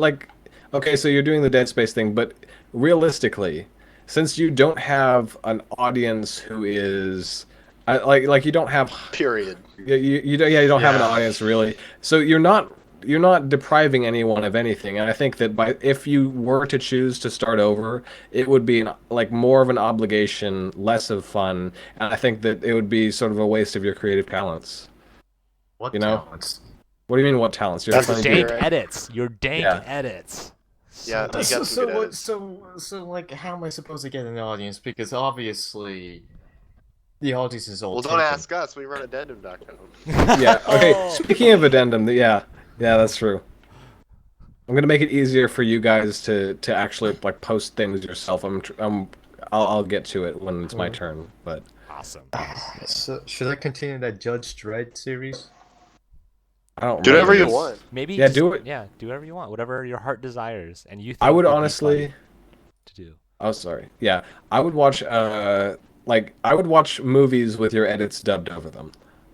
okay, so you're doing the Dead Space thing, but realistically, since you don't have an audience who is like you don't have
Period.
you don't have an audience really. So you're not depriving anyone of anything, and I think that if you were to choose to start over, it would be more of an obligation, less of fun, and I think that it would be sort of a waste of your creative talents.
What
you know?
talents?
What do you mean? What talents? You're
That's
trying
a
to
Dank
Right.
edits. Your dank
Yeah.
edits.
Yeah,
So
you got some good edits.
So like, how am I supposed to get an audience? Because obviously, the audience is all.
Well, don't
taken.
ask us. We run addendum.com.
Yeah. Okay.
Oh.
Speaking of addendum, yeah, that's true. I'm gonna make it easier for you guys to actually post things yourself. I'll get to it when it's my turn. But
Awesome.
So should I continue that Judge Dredd series?
I don't.
Do whatever
remember
you
this.
want.
Maybe
Yeah,
just-
do it.
Yeah, do whatever you want. Whatever your heart desires, and you. Think
I would
be
honestly.
fun to do.
Oh, sorry. Yeah, I would watch. I would watch movies with your edits dubbed over them.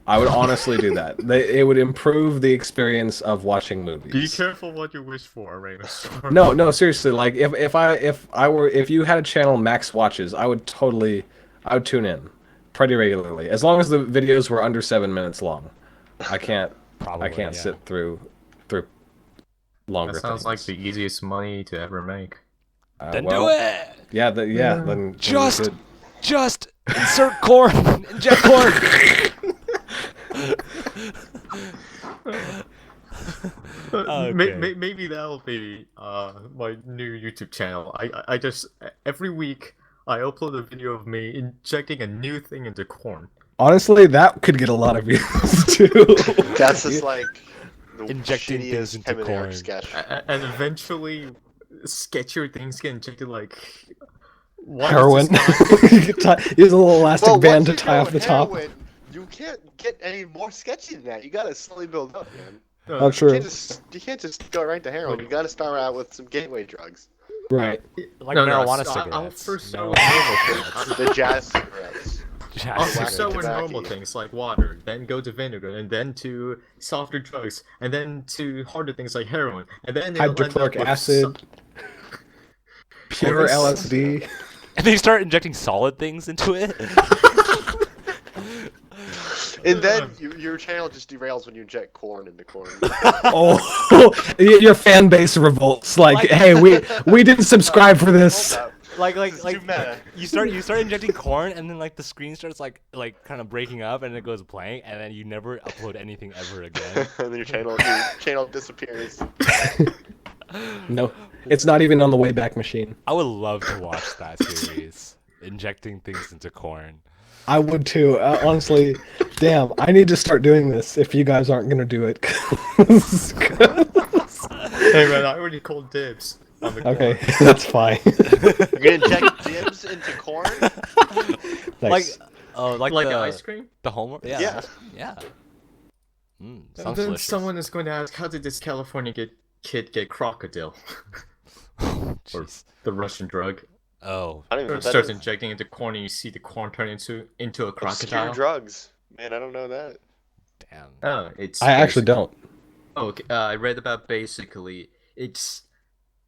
I would honestly do that. It would improve the experience of watching movies.
Be careful what you wish for, Ravenstorm.
No, seriously. Like if you had a channel Max Watches, I would tune in pretty regularly, as long as the videos were under 7 minutes long. I can't
Probably.
sit through longer.
That sounds like
things.
the easiest money to ever make.
Then
Well,
do it.
Yeah, then
Just-
we should.
Just insert corn. Inject corn. Okay.
Maybe that'll be my new YouTube channel. I just every week I upload a video of me injecting a new thing into corn.
Honestly, that could get a lot of views too.
That's just like the
Injecting
shittiest
things into
Tim and Eric
corn.
sketch.
And eventually, sketchier things get injected like why
Heroin.
does this
Use a little elastic
Well,
band
once
to
you
tie
go
off the top.
heroin, you can't get any more sketchy than that. You gotta slowly build up, man.
not-
Oh, true.
You can't just go right to heroin. You gotta start out with some gateway drugs.
Right.
Like
No,
marijuana
so
cigarettes.
I'll first start
Marijuana
with normal things.
The jazz cigarettes.
Yeah,
I'll
Whack
first start with
tobacco.
normal things like water, then go to vinegar, and then to softer drugs, and then to harder things like heroin, and then it'll end up
Hydrochloric
with
acid. Pure
Yes.
LSD.
And then you start injecting solid things into it.
And then your channel just derails when you inject corn into corn.
Oh, your fan base revolts. Like, hey, we didn't subscribe for this.
Hold up.
like
This is too meta.
you start injecting corn, and then the screen starts like kind of breaking up, and it goes blank, and then you never upload anything ever again.
And then your channel disappears.
No, it's not even on the Wayback Machine.
I would love to watch that series, injecting things into corn.
I would too. Honestly, damn, I need to start doing this if you guys aren't gonna do it.
Hey man, I already called dibs on the corn.
Okay, that's fine.
You're gonna inject dibs into corn?
Nice.
Like
Like
the
ice cream?
the homework. Yeah.
Yeah.
Yeah.
And
Sounds
then
delicious.
someone is going to ask, how did this California kid get crocodile? Or
Jeez.
the Russian drug.
Oh.
I don't even know
It
what that
starts
is.
injecting into corn and you see the corn turn into a
Obscure
crocodile.
drugs. Man, I don't know that.
Damn.
Oh, it's
I actually
basic-
don't.
Oh, okay. I read about basically it's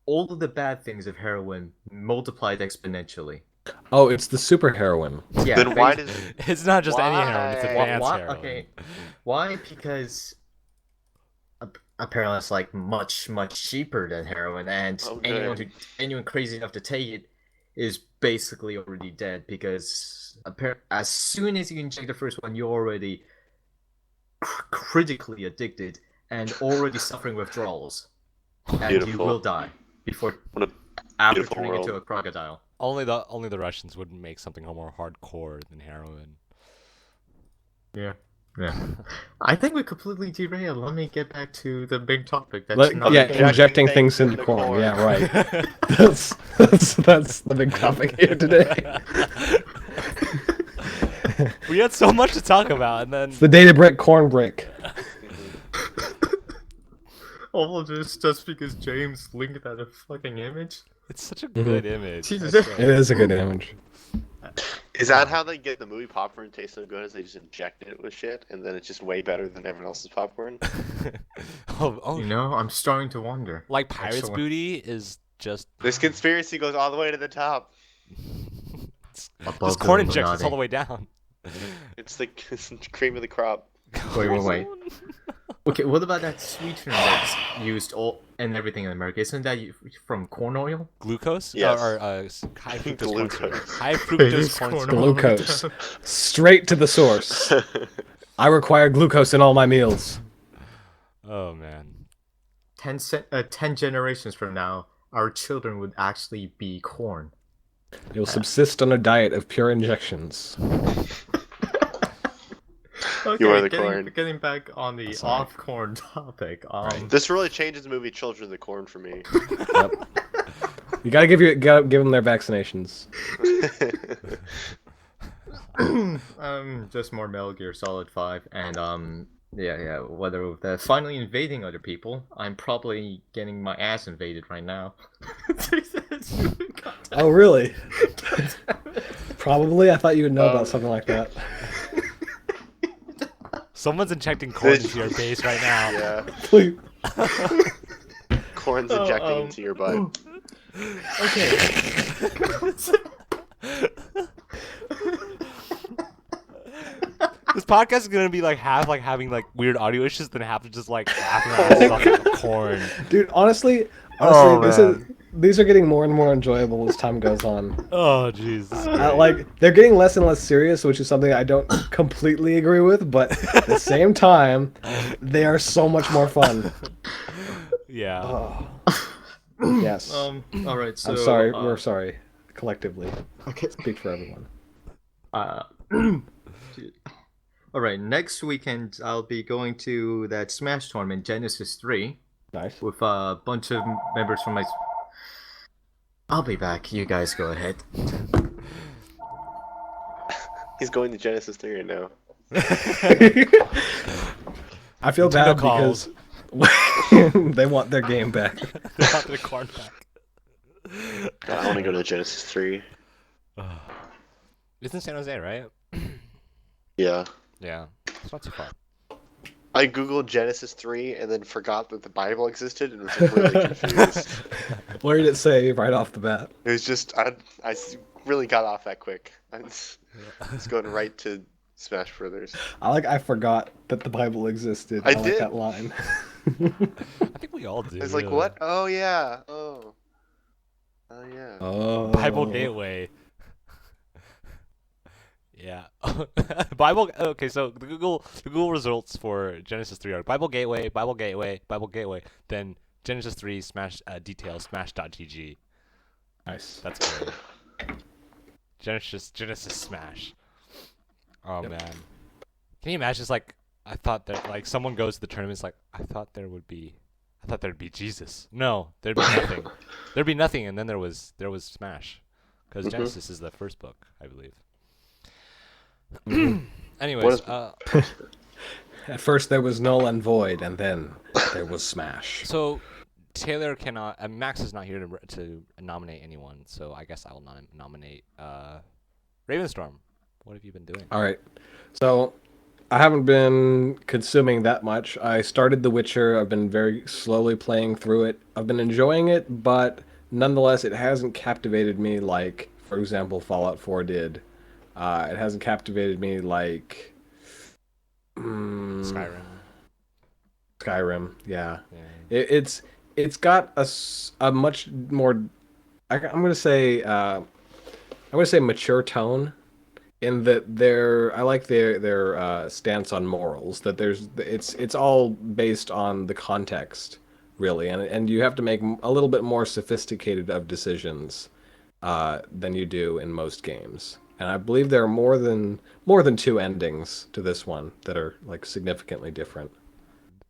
all of the bad things of heroin multiplied exponentially.
Oh, it's the super heroin.
Yeah.
Then why
basi-
does
It's not just any heroin. It's
Why?
advanced
why?
heroin.
Okay. Why? Because apparently it's like much cheaper than heroin, and
Okay.
anyone crazy enough to take it is basically already dead because as soon as you inject the first one, you're already critically addicted and already suffering withdrawals, and you
Beautiful.
will die before
What a
after
beautiful
turning
world.
into a crocodile.
Only the Russians wouldn't make something more hardcore than heroin.
Yeah. Yeah. I think we completely derailed. Let me get back to the big topic. That's not
Injecting things into corn. Yeah, right. That's the big topic here today.
We had so much to talk about, and then
It's the Data Break Corn break.
all of this just because James linked that a fucking image.
it's such a good image.
Jesus.
I swear.
It is a good image.
Is that how they get the movie popcorn taste so good? Is they just inject it with shit, and then it's just way better than everyone else's popcorn?
You know, I'm starting to wonder.
Like Pirate's
actually.
Booty is just
This conspiracy goes all the way to the top.
this corn injections all the way down.
It's the cream of the crop.
Wait. Okay, what about that sweetener that's used and everything in America? Isn't that from corn oil?
Glucose?
Yes.
Or high fructose corn syrup.
Glucose.
High fructose corn syrup.
Glucose. Straight to the source. I require glucose in all my meals.
Oh man.
10 generations from now, our children would actually be corn.
You'll subsist on a diet of pure injections.
Okay,
You are the corn.
Getting back on the off-corn topic.
This really changes the movie Children of the Corn for me.
Yep. You gotta give them their vaccinations.
Just more Metal Gear Solid 5, and whether they're finally invading other people, I'm probably getting my ass invaded right now.
Oh, really? Probably. I thought you would know about something like that.
Someone's injecting corn into your base right now.
Yeah.
Please.
Corn's injecting into your butt.
Okay.
This podcast is gonna be like half like having like weird audio issues, then half of just like laughing our asses off at corn.
Dude, honestly, these are getting more and more enjoyable as time goes on.
Oh jeez.
Like they're getting less and less serious, which is something I don't completely agree with, but at the same time, they are so much more fun.
Yeah.
Oh. Yes.
All right. So
I'm sorry. We're sorry, collectively.
Okay.
Speak for everyone.
All right. Next weekend, I'll be going to that Smash tournament, Genesis 3,
Nice.
with a bunch of members from my. I'll be back. You guys go ahead.
He's going to Genesis 3 right now.
I feel
Nintendo
bad
calls.
because they want their game back.
They got their corn back.
I want to go to Genesis 3.
It's in San Jose, right?
Yeah.
Yeah. It's not too far.
I googled Genesis 3 and then forgot that the Bible existed and was really confused.
What did it say right off the bat?
It was just, I really got off that quick. I was going right to Smash Brothers.
I forgot that the Bible existed.
I
like
did.
that line.
I think we all do.
I was like, what? Oh, yeah. Oh, yeah.
Oh.
Bible Gateway. Yeah. Bible. Okay, so the Google results for Genesis 3 are Bible Gateway, Bible Gateway, Bible Gateway, then Genesis 3 Smash details Smash.gg.
Nice.
That's great. Genesis Smash. Oh man. Can you imagine? It's like I thought that like someone goes to the tournament. It's like I thought there'd be Jesus. No, there'd be nothing. There'd be nothing, and then there was Smash, because Genesis is the first book, I believe. Anyways,
At first there was null and void, and then there was Smash.
so Taylor cannot. Max is not here to nominate anyone, so I guess I will not nominate Ravenstorm. What have you been doing?
All right. So I haven't been consuming that much. I started The Witcher. I've been very slowly playing through it. I've been enjoying it, but nonetheless, it hasn't captivated me like, for example, Fallout 4 did. It hasn't captivated me like
Skyrim.
Skyrim, yeah.
Yeah.
It's got a much more. I'm gonna say mature tone, in that I like their stance on morals. That it's all based on the context, really, and you have to make a little bit more sophisticated of decisions than you do in most games. and I believe there are more than two endings to this one that are like significantly different.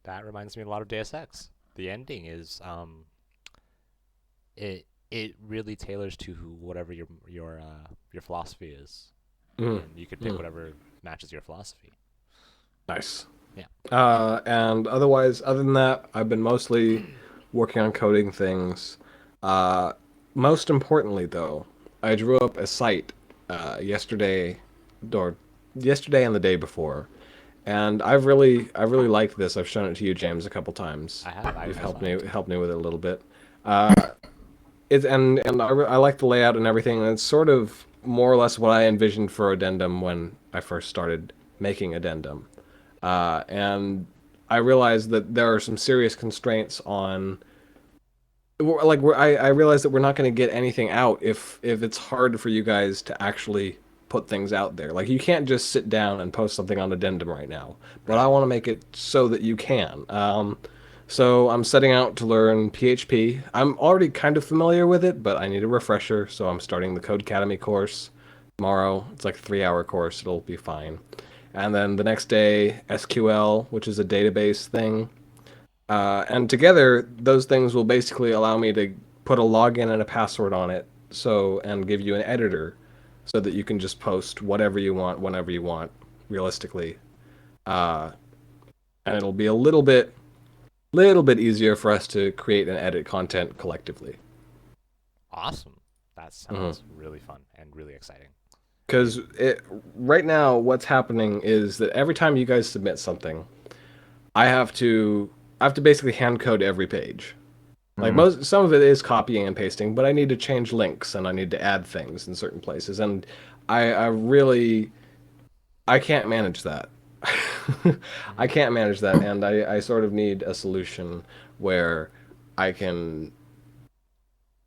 That reminds me a lot of Deus Ex. The ending is it really tailors to whatever your philosophy is, and you could pick whatever matches your philosophy.
Nice.
Yeah.
And otherwise, other than that, I've been mostly working on coding things. Most importantly, though, I drew up a site yesterday, or yesterday and the day before, and I really liked this. I've shown it to you, James, a couple times.
I have.
You've
I
helped
saw it.
me with it a little bit. I like the layout and everything. And it's sort of more or less what I envisioned for Addendum when I first started making Addendum. And I realized that there are some serious constraints on. I realized that we're not going to get anything out if it's hard for you guys to actually put things out there. Like, you can't just sit down and post something on Addendum right now. But I want to make it so that you can. So I'm setting out to learn PHP. I'm already kind of familiar with it, but I need a refresher. So I'm starting the Code Academy course tomorrow. It's like a 3-hour course. It'll be fine. And then the next day, SQL, which is a database thing. And together, those things will basically allow me to put a login and a password on it, and give you an editor, so that you can just post whatever you want, whenever you want, realistically. And it'll be a little bit easier for us to create and edit content collectively.
Awesome. That sounds really fun and really exciting.
Because right now, what's happening is that every time you guys submit something, I have to basically hand code every page. Like some of it is copying and pasting, but I need to change links and I need to add things in certain places, and I can't manage that. I can't manage that, and I sort of need a solution where I can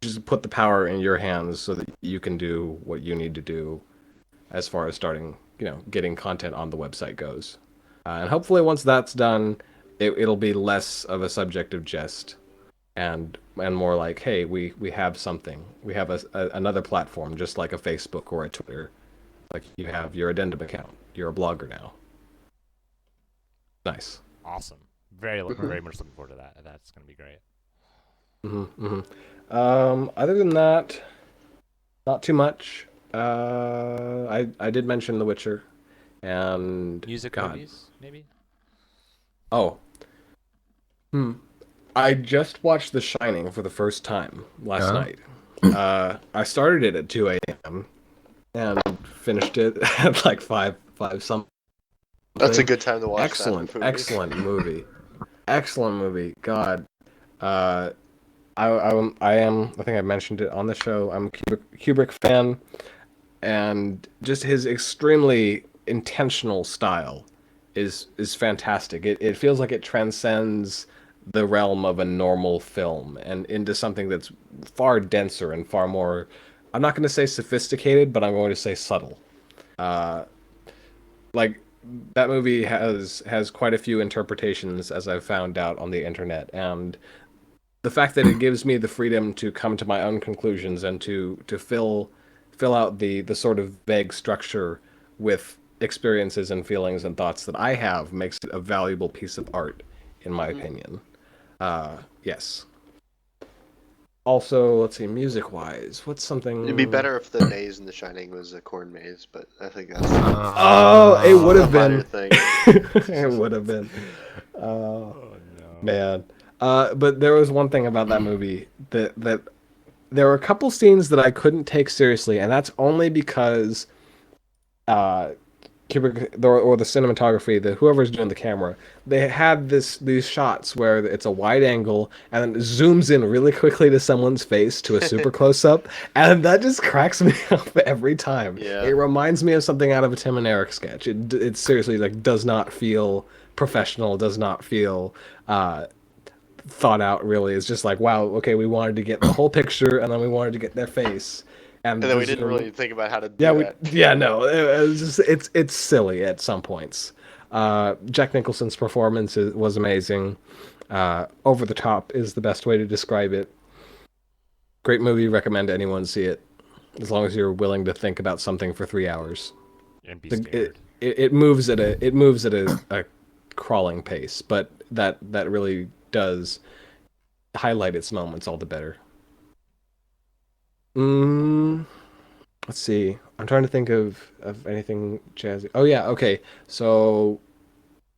just put the power in your hands so that you can do what you need to do as far as starting, getting content on the website goes. And hopefully once that's done, it'll be less of a subject of jest and more like, hey, we have something. We have another platform, just like a Facebook or a Twitter. Like, you have your Addendum account. You're a blogger now. Nice.
Awesome. Very much looking forward to that. That's going to be great.
Other than that, not too much. I did mention The Witcher, and
Music movies, maybe?
Oh. I just watched The Shining for the first time last night. I started it at 2 a.m. and finished it at like 5 something.
That's a good time to watch.
Excellent movie. Excellent movie. God. I think I mentioned it on the show. I'm a Kubrick fan, and just his extremely intentional style is fantastic. It feels like it transcends the realm of a normal film and into something that's far denser and far more, I'm not going to say sophisticated, but I'm going to say subtle. Like, that movie has quite a few interpretations, as I've found out on the internet, and the fact that it gives me the freedom to come to my own conclusions and to fill out the sort of vague structure with experiences and feelings and thoughts that I have makes it a valuable piece of art, in my opinion. Yes. Also, let's see, music-wise, what's something...
It'd be better if the maze in The Shining was a corn maze, but I think that's...
it would have been.
Thing.
It would have been.
No.
Man. But there was one thing about that movie that there were a couple scenes that I couldn't take seriously, and that's only because Kubrick, or the cinematography, whoever's doing the camera, they had these shots where it's a wide angle and then it zooms in really quickly to someone's face to a super close up, and that just cracks me up every time.
Yeah.
It reminds me of something out of a Tim and Eric sketch. It seriously does not feel professional, does not feel thought out. Really, it's just like, wow, okay, we wanted to get the whole picture and then we wanted to get their face. And
then we didn't really think about how to do that.
No, it's silly at some points. Jack Nicholson's performance was amazing. Over the top is the best way to describe it. Great movie. Recommend anyone see it. as long as you're willing to think about something for 3 hours.
And be scared.
It moves at a crawling pace, but that really does highlight its moments all the better. Let's see. I'm trying to think of anything jazzy. Oh yeah, okay. So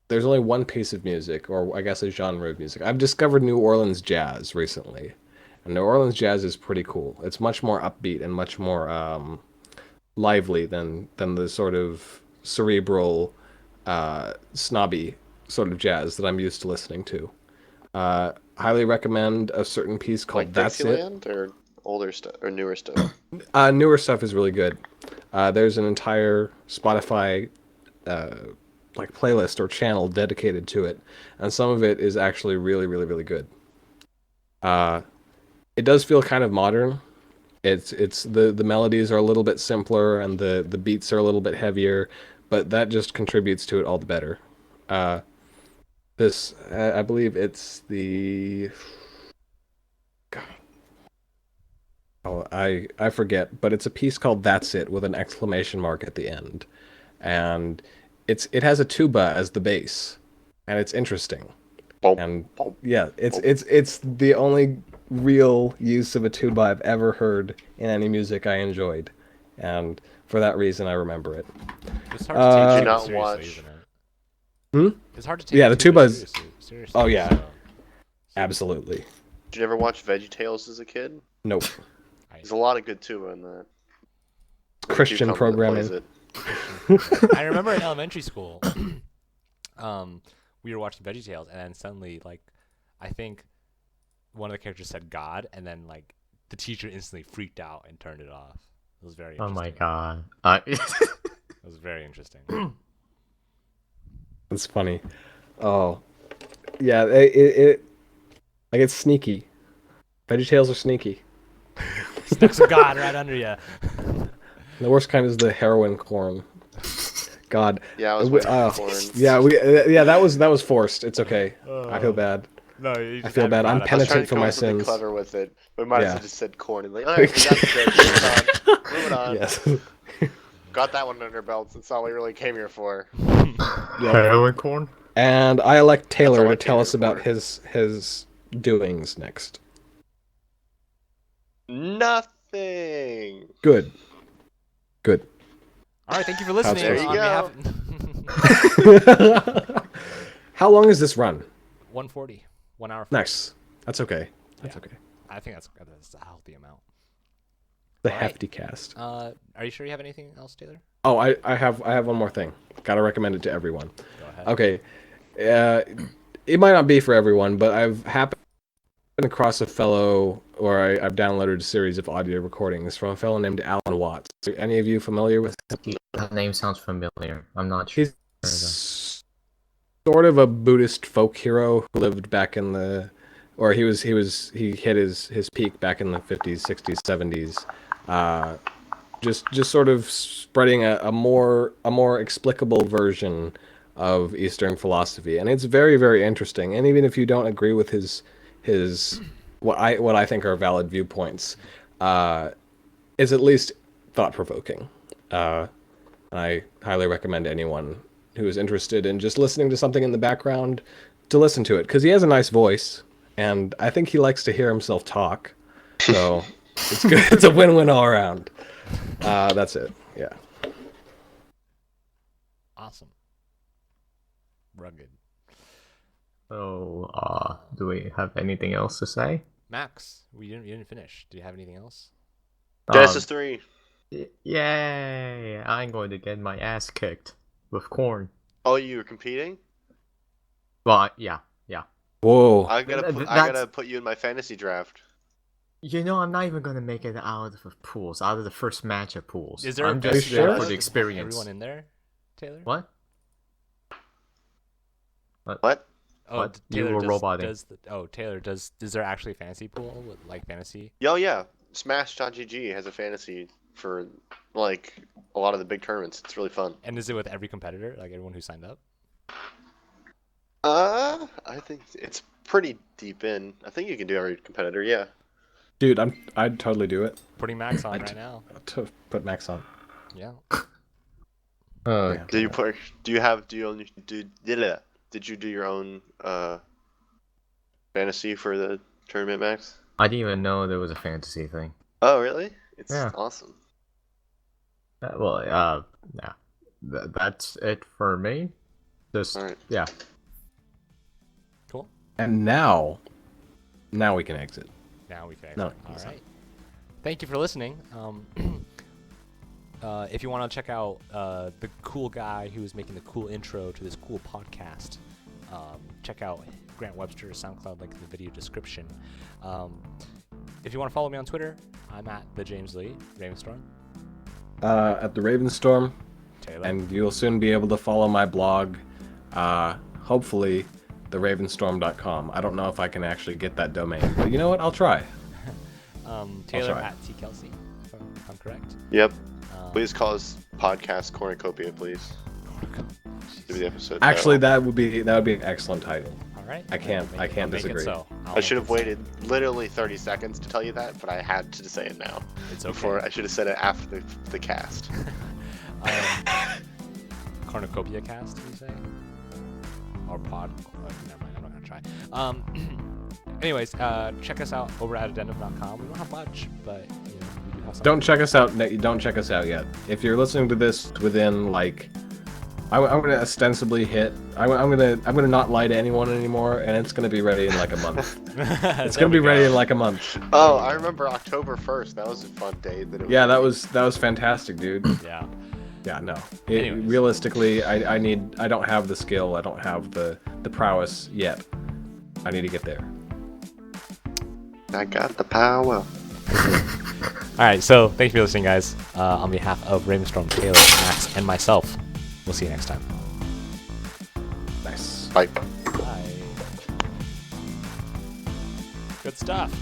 there's only one piece of music, or I guess a genre of music. I've discovered New Orleans jazz recently. And New Orleans jazz is pretty cool. It's much more upbeat and much more lively than the sort of cerebral, snobby sort of jazz that I'm used to listening to. Highly recommend a certain piece called
Like
That's It.
Dixieland or older stuff or newer stuff?
Newer stuff is really good. There's an entire Spotify like playlist or channel dedicated to it, and some of it is actually really, really, really good. It does feel kind of modern. It's the melodies are a little bit simpler and the beats are a little bit heavier, but that just contributes to it all the better. This I believe it's the oh I forget, but it's a piece called That's It with an exclamation mark at the end, and it has a tuba as the bass, and it's interesting. And yeah, it's the only real use of a tuba I've ever heard in any music I enjoyed, and for that reason I remember it.
It's hard to take
Did not
seriously,
watch-
isn't it?
Hmm?
It's hard to take
Yeah, the
tuba
tuba's-
seriously.
Oh, yeah.
So.
Absolutely.
Did you ever watch VeggieTales as a kid?
Nope.
There's a lot of good tuba in that.
Christian
Cucumber that plays
programming.
it.
I remember in elementary school, we were watching VeggieTales, and then suddenly, like, I think one of the characters said God, and then like the teacher instantly freaked out and turned it off. It was very
Oh
interesting.
my god.
It was very interesting.
That's funny. Oh, yeah. It like it's sneaky. VeggieTales are sneaky.
Stuck some God right under you.
The worst kind is the heroin corn. God.
Yeah, I was waiting for corn.
Yeah, that was forced. It's okay. I feel bad.
No, you
I
just
feel
had
bad.
God.
I'm
I was trying
penitent
to
for
come
my
up with something
sins.
clever with it. We might
Yeah.
as well just said corn and like, all right, we got the joke. Moving on.
Yes.
Got that one under our belts. That's all we really came here for.
Heroin corn?
And I elect Taylor
all I
to tell
came
us
here
about
for.
his doings next.
Nothing.
Good. Good.
All right, thank you for listening.
There you
on
go.
behalf
How long is this run?
140, 1 hour.
Nice. That's okay. That's
Yeah.
okay.
I think that's a healthy amount.
The
All right.
hefty cast.
Are you sure you have anything else, Taylor?
Oh, I have one more thing. Gotta recommend it to everyone.
Go ahead.
Okay. It might not be for everyone, but I've happened across a fellow, or I've downloaded a series of audio recordings from a fellow named Alan Watts. Are any of you familiar with him?
That name sounds familiar. I'm not sure.
He's sort of a Buddhist folk hero who lived back in the, or he hit his peak back in the 50s, 60s, 70s. Just sort of spreading a more explicable version of Eastern philosophy, and it's very, very interesting. And even if you don't agree with his what I think are valid viewpoints, is at least thought provoking. I highly recommend anyone who is interested in just listening to something in the background to listen to it, because he has a nice voice, and I think he likes to hear himself talk. So it's good. It's a win-win all around. That's it. Yeah.
Awesome. Rugged.
So, do we have anything else to say?
Max, you didn't finish. Do you have anything else?
Genesis 3.
Yay! I'm going to get my ass kicked with corn.
Oh, you were competing?
Well, yeah.
Whoa.
I
That's-
gotta put you in my fantasy draft.
You know, I'm not even gonna make it out of the pools, out of the first match of pools.
Is there
I'm
a
just
best
there
sure?
for the experience.
Everyone in there, Taylor?
What?
What?
Oh,
What?
Taylor,
You were
does,
roboting.
Taylor, is there actually a fantasy pool with like fantasy?
Yo, yeah. Smash.gg has a fantasy for like a lot of the big tournaments. It's really fun.
And is it with every competitor, like everyone who signed up?
I think it's pretty deep in. I think you can do every competitor, yeah.
Dude, I'd totally do it.
Putting Max on right now.
To put Max on.
Yeah.
Yeah.
Did you do your own fantasy for the tournament, Max?
I didn't even know there was a fantasy thing.
Oh, really? It's
Yeah.
awesome.
Yeah. That's it for me. Just,
All right.
yeah.
Cool.
And now we can exit.
Now we can.
No,
All
it's not.
right. Thank you for listening. If you want to check out the cool guy who is making the cool intro to this cool podcast, check out Grant Webster's SoundCloud link in the video description. If you want to follow me on Twitter, I'm at the James Lee Ravenstorm.
At the Ravenstorm,
Taylor.
and you'll soon be able to follow my blog. Hopefully, theravenstorm.com. I don't know if I can actually get that domain, but you know what? I'll try.
Taylor
try.
at T Kelsey, if I'm correct.
Yep. Please call us podcast Cornucopia, please. Give me the episode.
Actually, that would be an excellent title.
All right.
I can't
I'll make
disagree.
It so.
I should have waited literally 30 seconds to tell you that, but I had to say it now.
It's okay.
Before I should have said it after the cast.
Cornucopia cast, you say? Or pod? Never mind, I'm not gonna try. Anyways, check us out over at addendum.com. We don't have much, but we do have something.
Don't check us out. Don't check us out yet. If you're listening to this within like, I'm gonna ostensibly hit. I'm gonna not lie to anyone anymore, and it's gonna be ready in like a month. It's gonna be ready in like a month.
Oh, I remember October 1st. That was a fun day.
That was fantastic, dude.
Yeah.
Yeah, no.
Anyways.
Realistically, I don't have the skill. I don't have the prowess yet. I need to get there.
I got the power.
All right, so thank you for listening, guys. On behalf of Ravenstorm, Taylor, Max, and myself, we'll see you next time.
Nice.
Bye.
Bye. Good stuff.